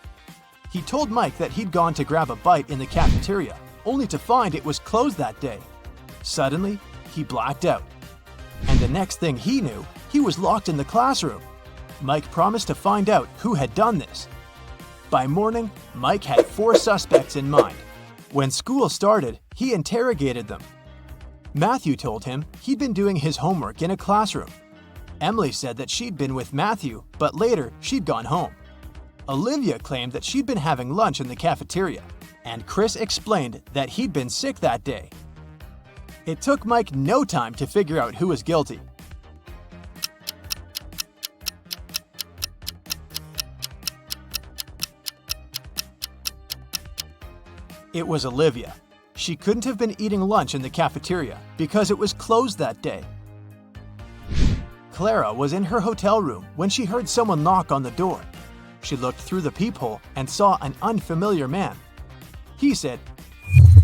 E: He told Mike that he'd gone to grab a bite in the cafeteria, only to find it was closed that day. Suddenly, he blacked out. And the next thing he knew, he was locked in the classroom. Mike promised to find out who had done this. By morning, Mike had 4 suspects in mind. When school started, he interrogated them. Matthew told him he'd been doing his homework in a classroom. Emily said that she'd been with Matthew, but later she'd gone home. Olivia claimed that she'd been having lunch in the cafeteria, and Chris explained that he'd been sick that day. It took Mike no time to figure out who was guilty. It was Olivia. She couldn't have been eating lunch in the cafeteria because it was closed that day. Clara was in her hotel room when she heard someone knock on the door. She looked through the peephole and saw an unfamiliar man. He said,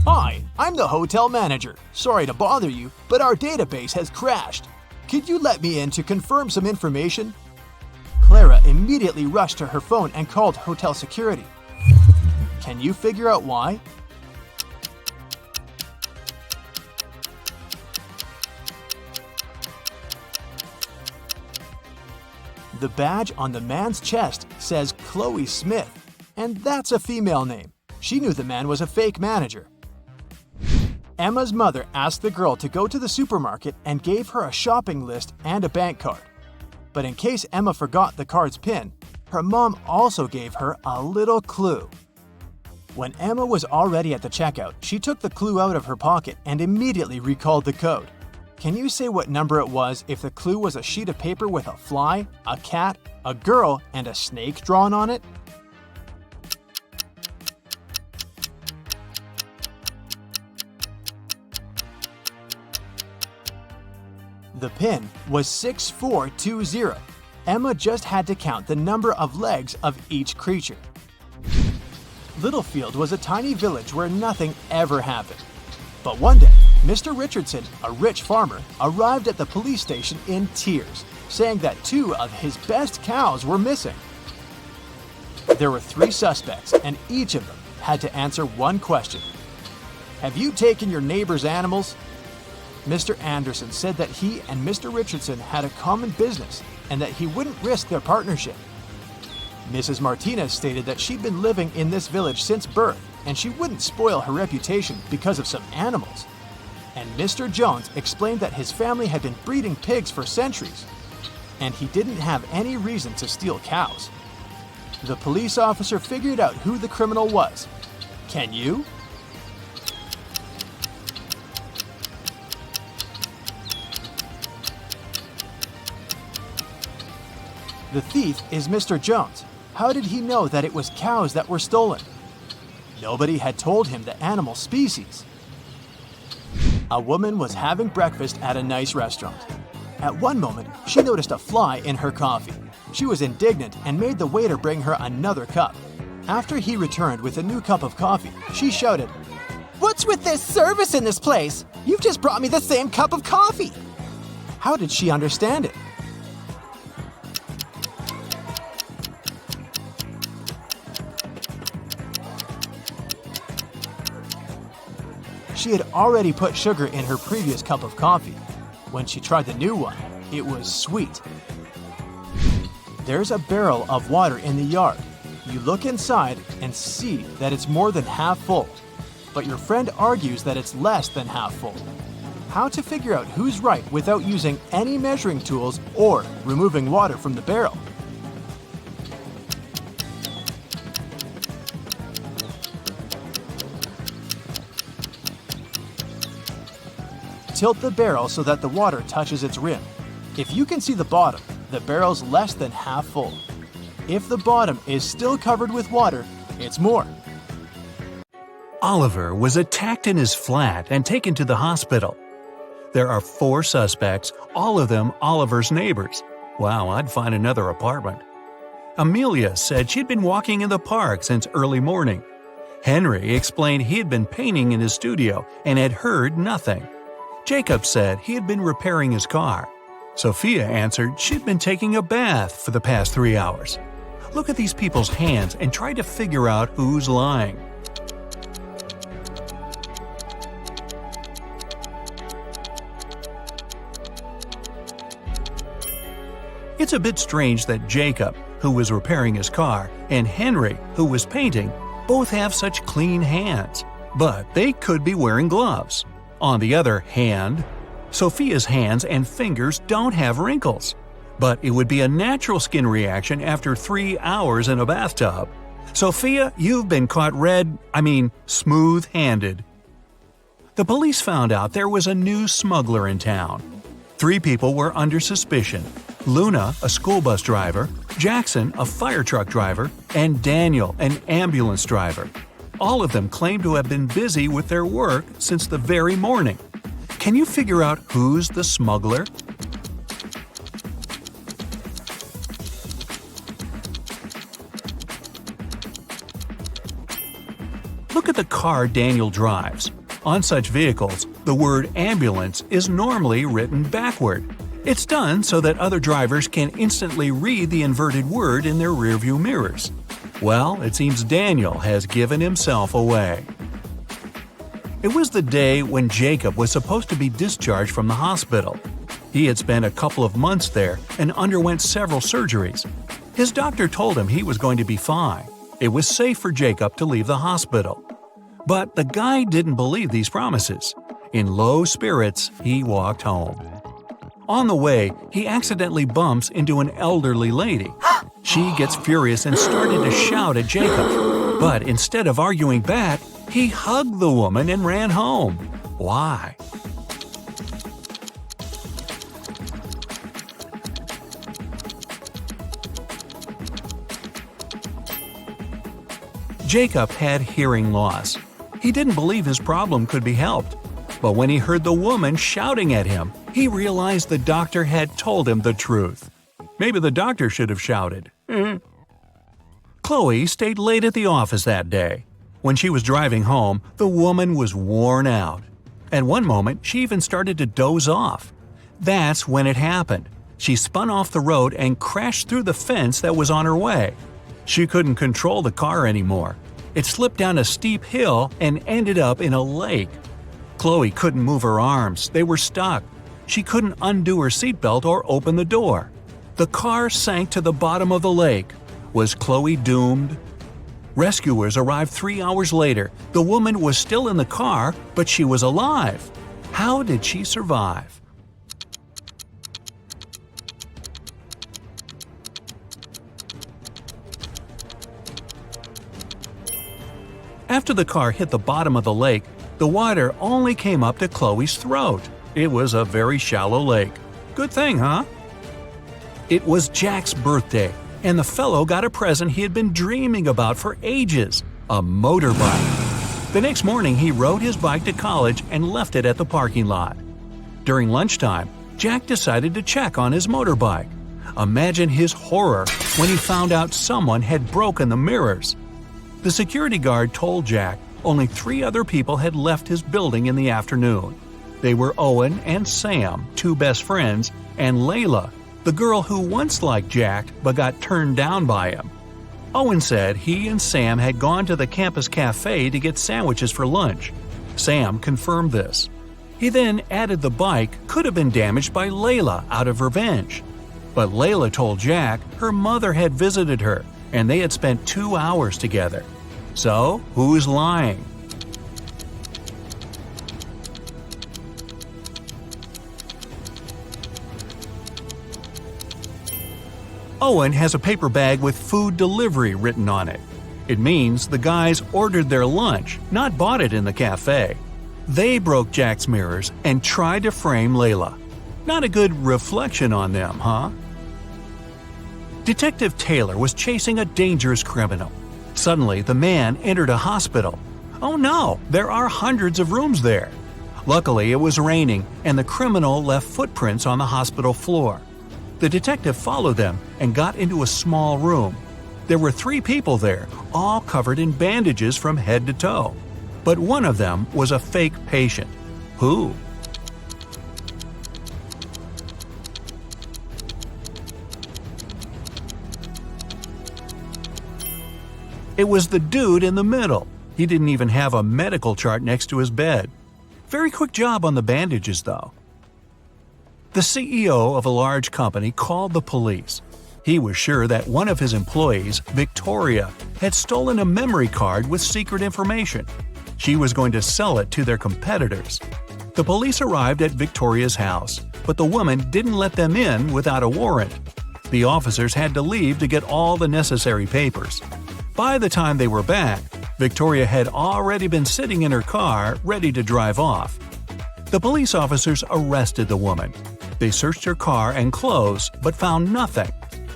E: "Hi, I'm the hotel manager. Sorry to bother you, but our database has crashed. Could you let me in to confirm some information?" Clara immediately rushed to her phone and called hotel security. Can you figure out why? The badge on the man's chest says Chloe Smith, and that's a female name. She knew the man was a fake manager. Emma's mother asked the girl to go to the supermarket and gave her a shopping list and a bank card. But in case Emma forgot the card's PIN, her mom also gave her a little clue. When Emma was already at the checkout, she took the clue out of her pocket and immediately recalled the code. Can you say what number it was if the clue was a sheet of paper with a fly, a cat, a girl, and a snake drawn on it? The PIN was 6420. Emma just had to count the number of legs of each creature. Littlefield was a tiny village where nothing ever happened. But one day, Mr. Richardson, a rich farmer, arrived at the police station in tears, saying that 2 of his best cows were missing. There were 3 suspects, and each of them had to answer one question. "Have you taken your neighbor's animals?" Mr. Anderson said that he and Mr. Richardson had a common business and that he wouldn't risk their partnership. Mrs. Martinez stated that she'd been living in this village since birth and she wouldn't spoil her reputation because of some animals. And Mr. Jones explained that his family had been breeding pigs for centuries, and he didn't have any reason to steal cows. The police officer figured out who the criminal was. Can you? The thief is Mr. Jones. How did he know that it was cows that were stolen? Nobody had told him the animal species. A woman was having breakfast at a nice restaurant. At one moment, she noticed a fly in her coffee. She was indignant and made the waiter bring her another cup. After he returned with a new cup of coffee, she shouted, "What's with this service in this place? You've just brought me the same cup of coffee." How did she understand it? She had already put sugar in her previous cup of coffee. When she tried the new one, it was sweet. There's a barrel of water in the yard. You look inside and see that it's more than half full, but your friend argues that it's less than half full. How to figure out who's right without using any measuring tools or removing water from the barrel? Tilt the barrel so that the water touches its rim. If you can see the bottom, the barrel's less than half full. If the bottom is still covered with water, it's more.
D: Oliver was attacked in his flat and taken to the hospital. There are 4 suspects, all of them Oliver's neighbors. Wow, I'd find another apartment. Amelia said she'd been walking in the park since early morning. Henry explained he had been painting in his studio and had heard nothing. Jacob said he had been repairing his car. Sophia answered she'd been taking a bath for the past 3 hours. Look at these people's hands and try to figure out who's lying. It's a bit strange that Jacob, who was repairing his car, and Henry, who was painting, both have such clean hands, but they could be wearing gloves. On the other hand, Sophia's hands and fingers don't have wrinkles. But it would be a natural skin reaction after 3 hours in a bathtub. Sophia, you've been caught smooth-handed. The police found out there was a new smuggler in town. 3 people were under suspicion: Luna, a school bus driver, Jackson, a fire truck driver, and Daniel, an ambulance driver. All of them claimed to have been busy with their work since the very morning. Can you figure out who's the smuggler? Look at the car Daniel drives. On such vehicles, the word ambulance is normally written backward. It's done so that other drivers can instantly read the inverted word in their rearview mirrors. Well, it seems Daniel has given himself away. It was the day when Jacob was supposed to be discharged from the hospital. He had spent a couple of months there and underwent several surgeries. His doctor told him he was going to be fine. It was safe for Jacob to leave the hospital. But the guy didn't believe these promises. In low spirits, he walked home. On the way, he accidentally bumps into an elderly lady. She gets furious and started to shout at Jacob. But instead of arguing back, he hugged the woman and ran home. Why? Jacob had hearing loss. He didn't believe his problem could be helped. But when he heard the woman shouting at him, he realized the doctor had told him the truth. Maybe the doctor should have shouted. Chloe stayed late at the office that day. When she was driving home, the woman was worn out. At one moment, she even started to doze off. That's when it happened. She spun off the road and crashed through the fence that was on her way. She couldn't control the car anymore. It slipped down a steep hill and ended up in a lake. Chloe couldn't move her arms. They were stuck. She couldn't undo her seatbelt or open the door. The car sank to the bottom of the lake. Was Chloe doomed? Rescuers arrived 3 hours later. The woman was still in the car, but she was alive. How did she survive? After the car hit the bottom of the lake, the water only came up to Chloe's throat. It was a very shallow lake. Good thing, huh? It was Jack's birthday, and the fellow got a present he had been dreaming about for ages – a motorbike. The next morning, he rode his bike to college and left it at the parking lot. During lunchtime, Jack decided to check on his motorbike. Imagine his horror when he found out someone had broken the mirrors. The security guard told Jack only 3 other people had left his building in the afternoon. They were Owen and Sam, 2 best friends, and Layla, the girl who once liked Jack but got turned down by him. Owen said he and Sam had gone to the campus cafe to get sandwiches for lunch. Sam confirmed this. He then added the bike could have been damaged by Layla out of revenge. But Layla told Jack her mother had visited her and they had spent 2 hours together. So, who's lying? Owen has a paper bag with food delivery written on it. It means the guys ordered their lunch, not bought it in the cafe. They broke Jack's mirrors and tried to frame Layla. Not a good reflection on them, huh? Detective Taylor was chasing a dangerous criminal. Suddenly, the man entered a hospital. Oh no, there are hundreds of rooms there. Luckily, it was raining, and the criminal left footprints on the hospital floor. The detective followed them and got into a small room. There were 3 people there, all covered in bandages from head to toe. But one of them was a fake patient. Who? It was the dude in the middle. He didn't even have a medical chart next to his bed. Very quick job on the bandages, though. The CEO of a large company called the police. He was sure that one of his employees, Victoria, had stolen a memory card with secret information. She was going to sell it to their competitors. The police arrived at Victoria's house, but the woman didn't let them in without a warrant. The officers had to leave to get all the necessary papers. By the time they were back, Victoria had already been sitting in her car, ready to drive off. The police officers arrested the woman. They searched her car and clothes, but found nothing.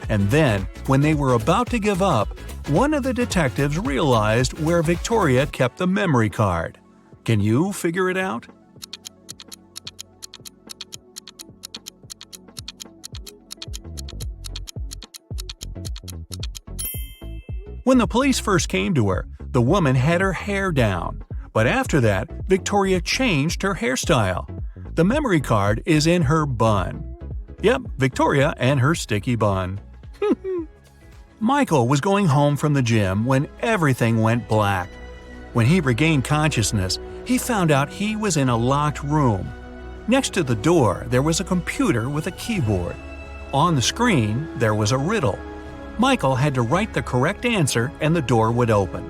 D: And then, when they were about to give up, one of the detectives realized where Victoria kept the memory card. Can you figure it out? When the police first came to her, the woman had her hair down. But after that, Victoria changed her hairstyle. The memory card is in her bun. Yep, Victoria and her sticky bun. Michael was going home from the gym when everything went black. When he regained consciousness, he found out he was in a locked room. Next to the door, there was a computer with a keyboard. On the screen, there was a riddle. Michael had to write the correct answer and the door would open.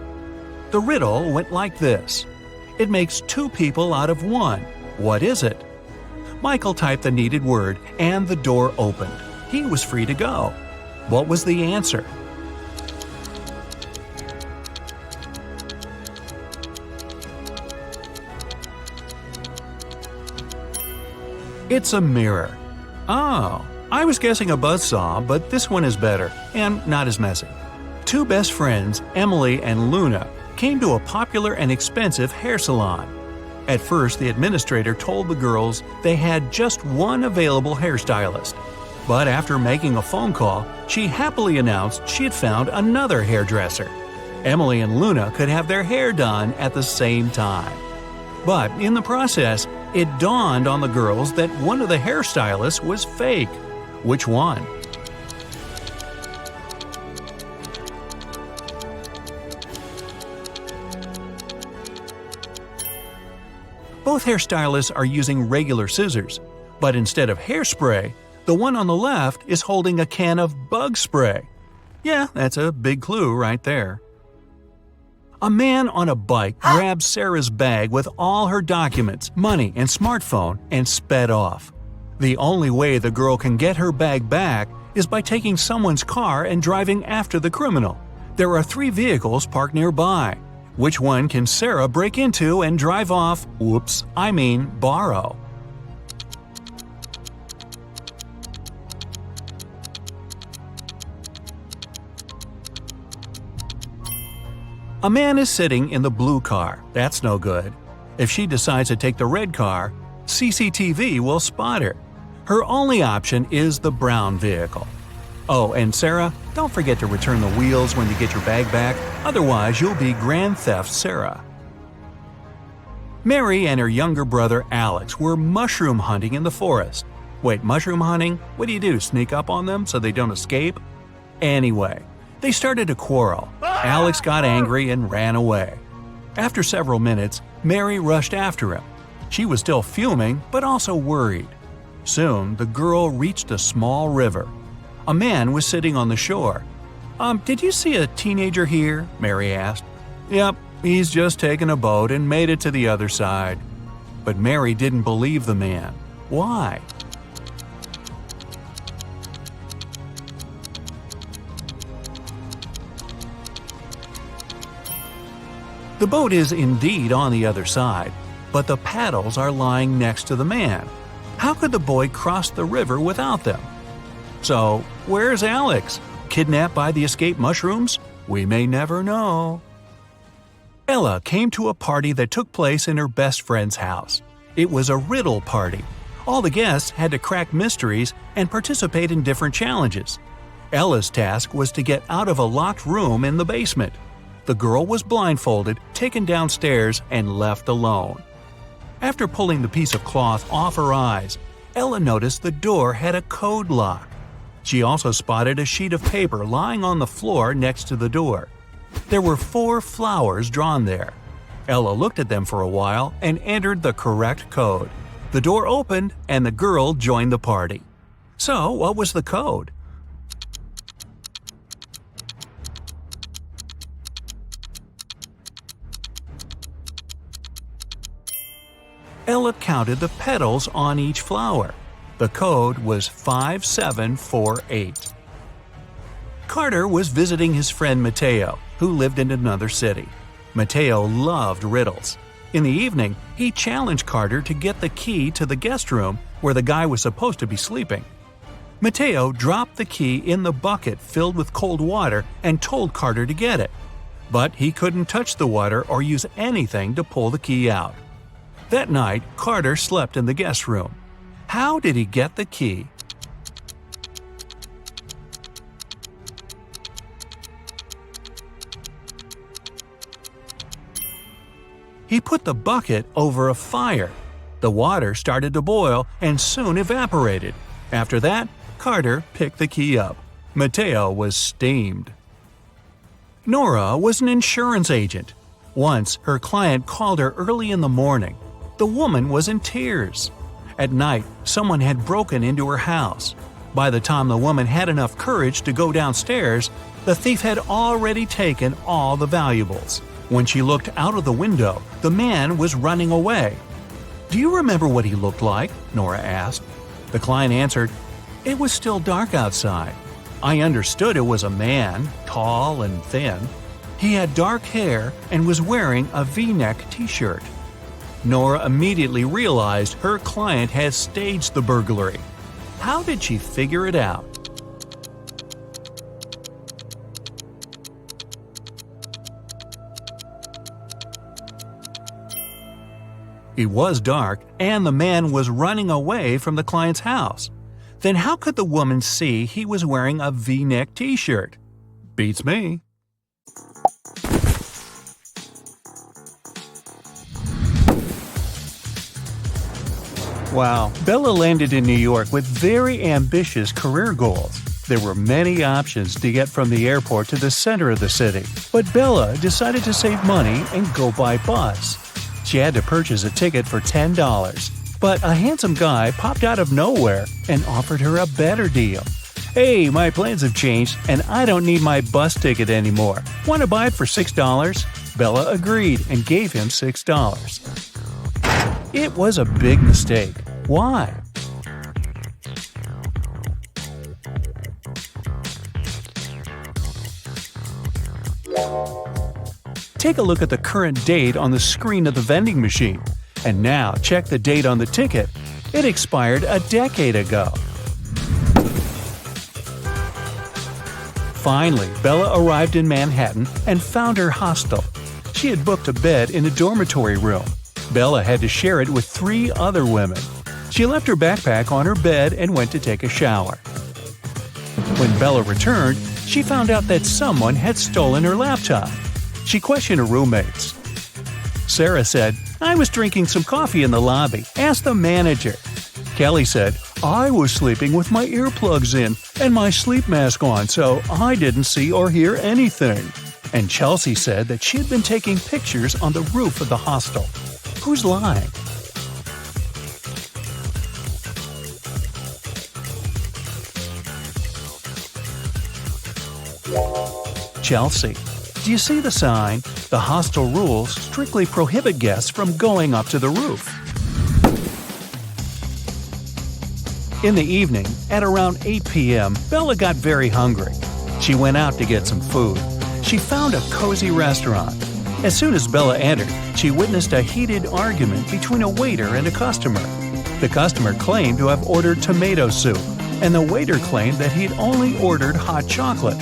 D: The riddle went like this. It makes two people out of one. What is it? Michael typed the needed word and the door opened. He was free to go. What was the answer? It's a mirror. Oh, I was guessing a buzzsaw, but this one is better and not as messy. Two best friends, Emily and Luna, came to a popular and expensive hair salon. At first, the administrator told the girls they had just one available hairstylist. But after making a phone call, she happily announced she had found another hairdresser. Emily and Luna could have their hair done at the same time. But in the process, it dawned on the girls that one of the hairstylists was fake. Which one? Both hairstylists are using regular scissors, but instead of hairspray, the one on the left is holding a can of bug spray. Yeah, that's a big clue right there. A man on a bike grabbed Sarah's bag with all her documents, money, and smartphone and sped off. The only way the girl can get her bag back is by taking someone's car and driving after the criminal. There are 3 vehicles parked nearby. Which one can Sarah break into and drive off? Borrow. A man is sitting in the blue car. That's no good. If she decides to take the red car, CCTV will spot her. Her only option is the brown vehicle. Oh, and Sarah, don't forget to return the wheels when you get your bag back, otherwise you'll be Grand Theft Sarah. Mary and her younger brother Alex were mushroom hunting in the forest. Wait, mushroom hunting? What do? Sneak up on them so they don't escape? Anyway, they started to quarrel. Alex got angry and ran away. After several minutes, Mary rushed after him. She was still fuming, but also worried. Soon, the girl reached a small river. A man was sitting on the shore. Did you see a teenager here?" Mary asked. "Yep, he's just taken a boat and made it to the other side." But Mary didn't believe the man. Why? The boat is indeed on the other side, but the paddles are lying next to the man. How could the boy cross the river without them? So, where's Alex? Kidnapped by the escaped mushrooms? We may never know. Ella came to a party that took place in her best friend's house. It was a riddle party. All the guests had to crack mysteries and participate in different challenges. Ella's task was to get out of a locked room in the basement. The girl was blindfolded, taken downstairs, and left alone. After pulling the piece of cloth off her eyes, Ella noticed the door had a code lock. She also spotted a sheet of paper lying on the floor next to the door. There were 4 flowers drawn there. Ella looked at them for a while and entered the correct code. The door opened and the girl joined the party. So, what was the code? Bella counted the petals on each flower. The code was 5748. Carter was visiting his friend Mateo, who lived in another city. Mateo loved riddles. In the evening, he challenged Carter to get the key to the guest room where the guy was supposed to be sleeping. Mateo dropped the key in the bucket filled with cold water and told Carter to get it. But he couldn't touch the water or use anything to pull the key out. That night, Carter slept in the guest room. How did he get the key? He put the bucket over a fire. The water started to boil and soon evaporated. After that, Carter picked the key up. Mateo was steamed. Nora was an insurance agent. Once, her client called her early in the morning. The woman was in tears. At night, someone had broken into her house. By the time the woman had enough courage to go downstairs, the thief had already taken all the valuables. When she looked out of the window, the man was running away. "Do you remember what he looked like?" Nora asked. The client answered, "It was still dark outside. I understood it was a man, tall and thin. He had dark hair and was wearing a V-neck t-shirt." Nora immediately realized her client had staged the burglary. How did she figure it out? It was dark, and the man was running away from the client's house. Then how could the woman see he was wearing a V-neck t-shirt? Beats me. Wow, Bella landed in New York with very ambitious career goals. There were many options to get from the airport to the center of the city, but Bella decided to save money and go by bus. She had to purchase a ticket for $10, but a handsome guy popped out of nowhere and offered her a better deal. "Hey, my plans have changed and I don't need my bus ticket anymore. Want to buy it for $6? Bella agreed and gave him $6. It was a big mistake. Why? Take a look at the current date on the screen of the vending machine. And now check the date on the ticket. It expired a decade ago. Finally, Bella arrived in Manhattan and found her hostel. She had booked a bed in a dormitory room. Bella had to share it with 3 other women. She left her backpack on her bed and went to take a shower. When Bella returned, she found out that someone had stolen her laptop. She questioned her roommates. Sarah said, "I was drinking some coffee in the lobby. Ask the manager." Kelly said, "I was sleeping with my earplugs in and my sleep mask on, so I didn't see or hear anything." And Chelsea said that she had been taking pictures on the roof of the hostel. Who's lying? Chelsea. Do you see the sign? The hostel rules strictly prohibit guests from going up to the roof. In the evening, at around 8 p.m., Bella got very hungry. She went out to get some food. She found a cozy restaurant. As soon as Bella entered, she witnessed a heated argument between a waiter and a customer. The customer claimed to have ordered tomato soup, and the waiter claimed that he'd only ordered hot chocolate.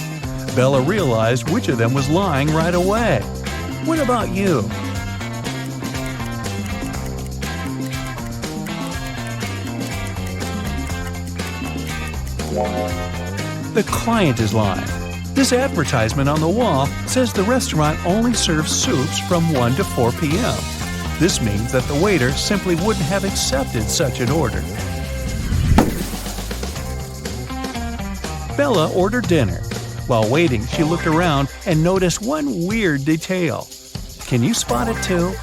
D: Bella realized which of them was lying right away. What about you? The client is lying. This advertisement on the wall says the restaurant only serves soups from 1 to 4 p.m. This means that the waiter simply wouldn't have accepted such an order. Bella ordered dinner. While waiting, she looked around and noticed one weird detail. Can you spot it too?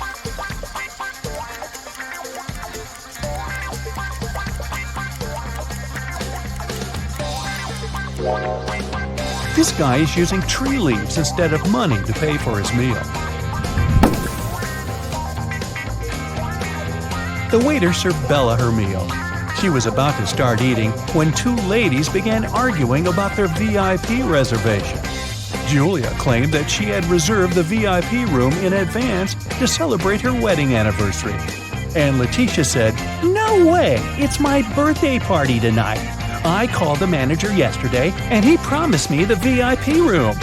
D: This guy is using tree leaves instead of money to pay for his meal. The waiter served Bella her meal. She was about to start eating when two ladies began arguing about their VIP reservation. Julia claimed that she had reserved the VIP room in advance to celebrate her wedding anniversary. And Letitia said, "No way! It's my birthday party tonight. I called the manager yesterday and he promised me the VIP room."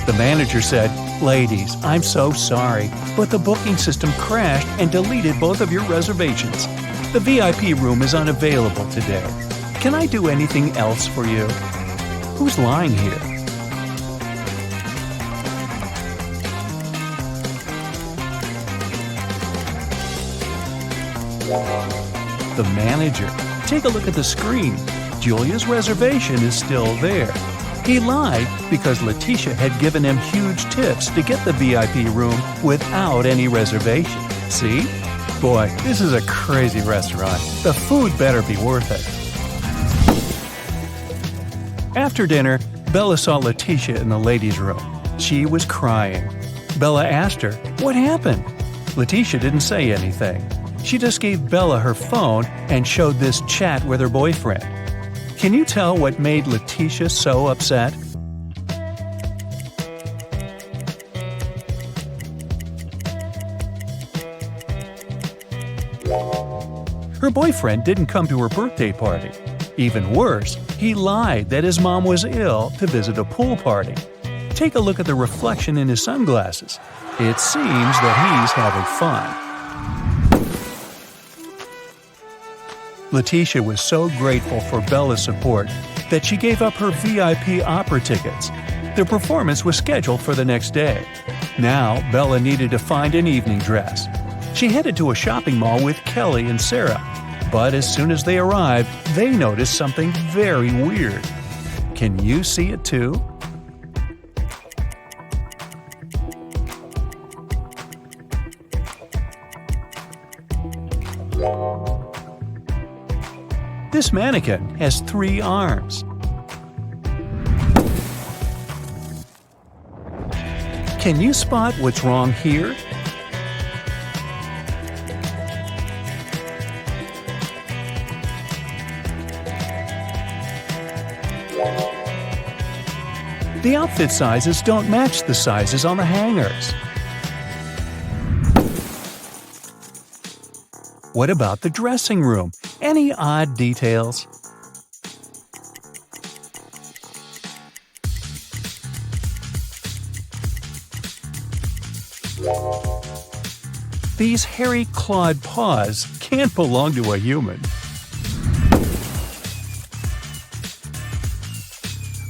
D: The manager said, "Ladies, I'm so sorry, but the booking system crashed and deleted both of your reservations. The VIP room is unavailable today. Can I do anything else for you?" Who's lying here? The manager. Take a look at the screen. Julia's reservation is still there. He lied because Letitia had given him huge tips to get the VIP room without any reservation. See? Boy, this is a crazy restaurant. The food better be worth it. After dinner, Bella saw Letitia in the ladies' room. She was crying. Bella asked her, "What happened?" Letitia didn't say anything. She just gave Bella her phone and showed this chat with her boyfriend. Can you tell what made Letitia so upset? Her boyfriend didn't come to her birthday party. Even worse, he lied that his mom was ill to visit a pool party. Take a look at the reflection in his sunglasses. It seems that he's having fun. Letitia was so grateful for Bella's support that she gave up her VIP opera tickets. Their performance was scheduled for the next day. Now, Bella needed to find an evening dress. She headed to a shopping mall with Kelly and Sarah, but as soon as they arrived, they noticed something very weird. Can you see it too? This mannequin has 3 arms. Can you spot what's wrong here? The outfit sizes don't match the sizes on the hangers. What about the dressing room? Any odd details? These hairy clawed paws can't belong to a human.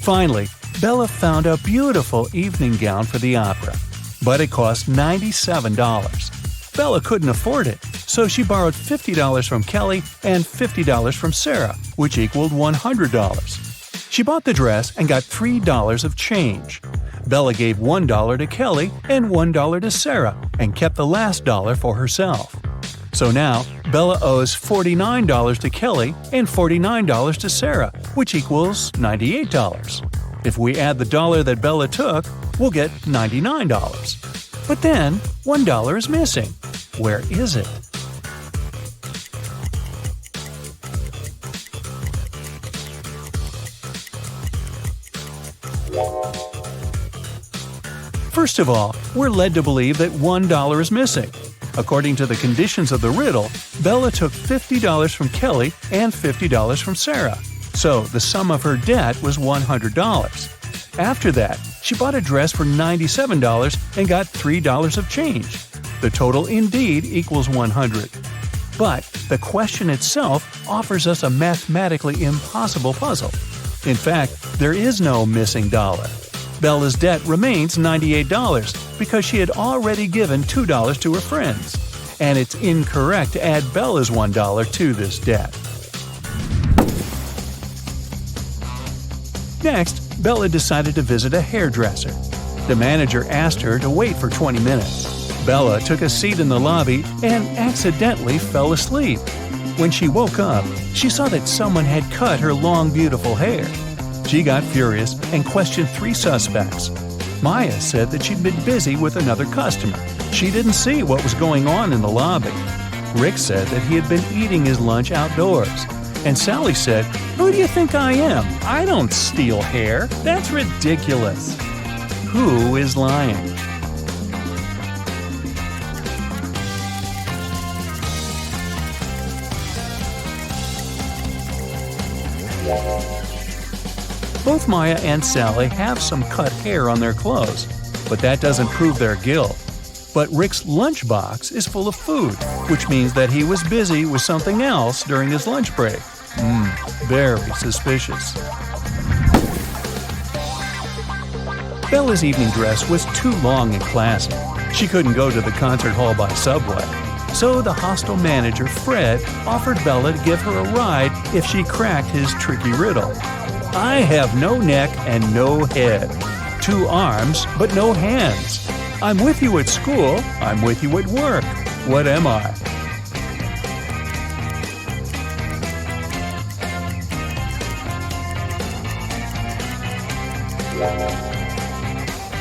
D: Finally, Bella found a beautiful evening gown for the opera, but it cost $97. Bella couldn't afford it, so she borrowed $50 from Kelly and $50 from Sarah, which equaled $100. She bought the dress and got $3 of change. Bella gave $1 to Kelly and $1 to Sarah and kept the last dollar for herself. So now, Bella owes $49 to Kelly and $49 to Sarah, which equals $98. If we add the dollar that Bella took, we'll get $99. But then, $1 is missing. Where is it? First of all, we're led to believe that $1 is missing. According to the conditions of the riddle, Bella took $50 from Kelly and $50 from Sarah. So the sum of her debt was $100. After that, she bought a dress for $97 and got $3 of change. The total indeed equals $100. But the question itself offers us a mathematically impossible puzzle. In fact, there is no missing dollar. Bella's debt remains $98 because she had already given $2 to her friends. And it's incorrect to add Bella's $1 to this debt. Next, Bella decided to visit a hairdresser. The manager asked her to wait for 20 minutes. Bella took a seat in the lobby and accidentally fell asleep. When she woke up, she saw that someone had cut her long, beautiful hair. She got furious and questioned 3 suspects. Maya said that she'd been busy with another customer. She didn't see what was going on in the lobby. Rick said that he had been eating his lunch outdoors. And Sally said, "Who do you think I am? I don't steal hair. That's ridiculous." Who is lying? Both Maya and Sally have some cut hair on their clothes, but that doesn't prove their guilt. But Rick's lunchbox is full of food, which means that he was busy with something else during his lunch break. Very suspicious. Bella's evening dress was too long and classy. She couldn't go to the concert hall by subway. So the hostel manager, Fred, offered Bella to give her a ride if she cracked his tricky riddle. I have no neck and no head. 2 arms, but no hands. I'm with you at school. I'm with you at work. What am I?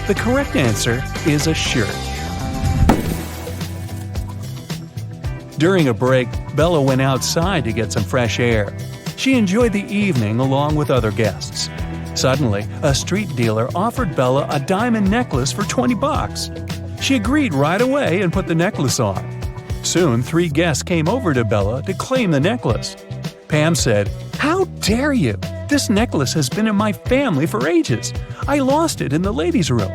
D: The correct answer is a shirt. During a break, Bella went outside to get some fresh air. She enjoyed the evening along with other guests. Suddenly, a street dealer offered Bella a diamond necklace for $20. She agreed right away and put the necklace on. Soon, 3 guests came over to Bella to claim the necklace. Pam said, "How dare you? This necklace has been in my family for ages. I lost it in the ladies' room."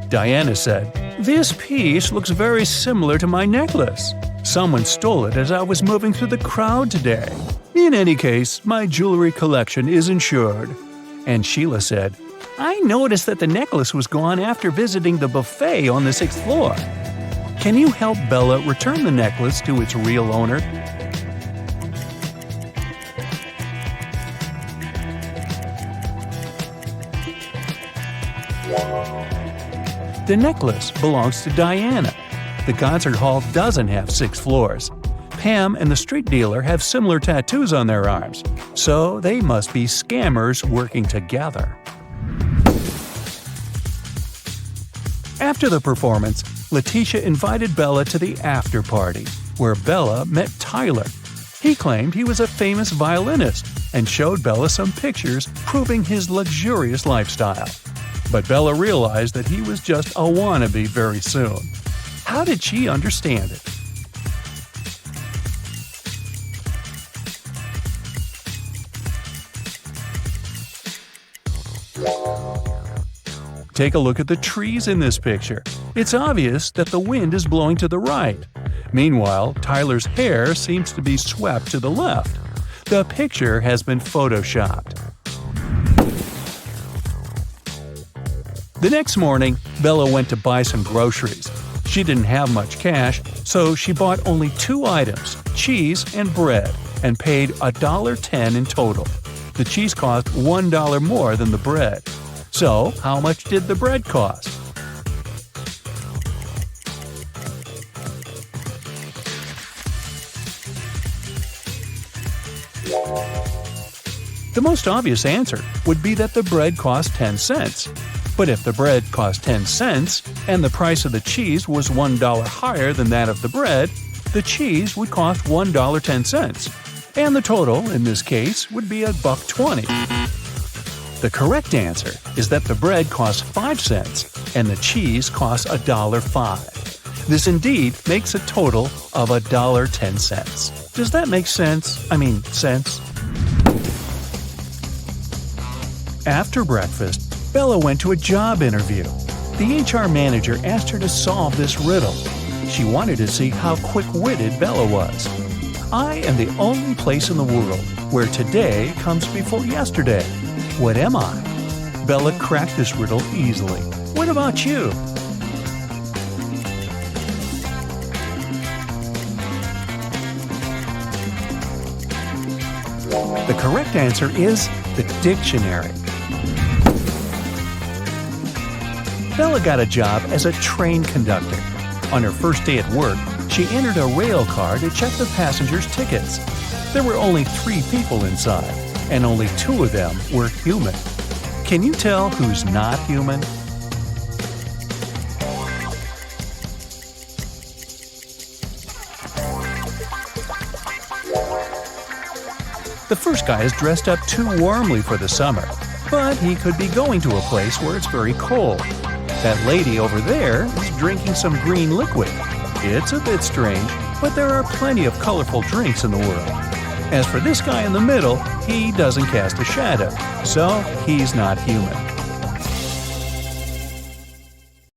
D: Diana said, "This piece looks very similar to my necklace. Someone stole it as I was moving through the crowd today. In any case, my jewelry collection is insured." And Sheila said, "I noticed that the necklace was gone after visiting the buffet on the 6th floor. Can you help Bella return the necklace to its real owner?" The necklace belongs to Diana. The concert hall doesn't have 6 floors. Pam and the street dealer have similar tattoos on their arms, so they must be scammers working together. After the performance, Letitia invited Bella to the after party, where Bella met Tyler. He claimed he was a famous violinist and showed Bella some pictures proving his luxurious lifestyle. But Bella realized that he was just a wannabe very soon. How did she understand it? Take a look at the trees in this picture. It's obvious that the wind is blowing to the right. Meanwhile, Tyler's hair seems to be swept to the left. The picture has been photoshopped. The next morning, Bella went to buy some groceries. She didn't have much cash, so she bought only 2 items, cheese and bread, and paid $1.10 in total. The cheese cost $1 more than the bread. So, how much did the bread cost? The most obvious answer would be that the bread cost 10 cents. But if the bread cost 10 cents and the price of the cheese was $1 higher than that of the bread, the cheese would cost $1.10. And the total, in this case, would be $1.20. The correct answer is that the bread costs 5 cents and the cheese costs $1.05. This indeed makes a total of $1.10. Does that make sense? Sense? After breakfast, Bella went to a job interview. The HR manager asked her to solve this riddle. She wanted to see how quick-witted Bella was. I am the only place in the world where today comes before yesterday. What am I? Bella cracked this riddle easily. What about you? The correct answer is the dictionary. Bella got a job as a train conductor. On her first day at work, she entered a rail car to check the passengers' tickets. There were only 3 people inside, and only 2 of them were human. Can you tell who's not human? The first guy is dressed up too warmly for the summer, but he could be going to a place where it's very cold. That lady over there is drinking some green liquid. It's a bit strange, but there are plenty of colorful drinks in the world. As for this guy in the middle, he doesn't cast a shadow, so he's not human.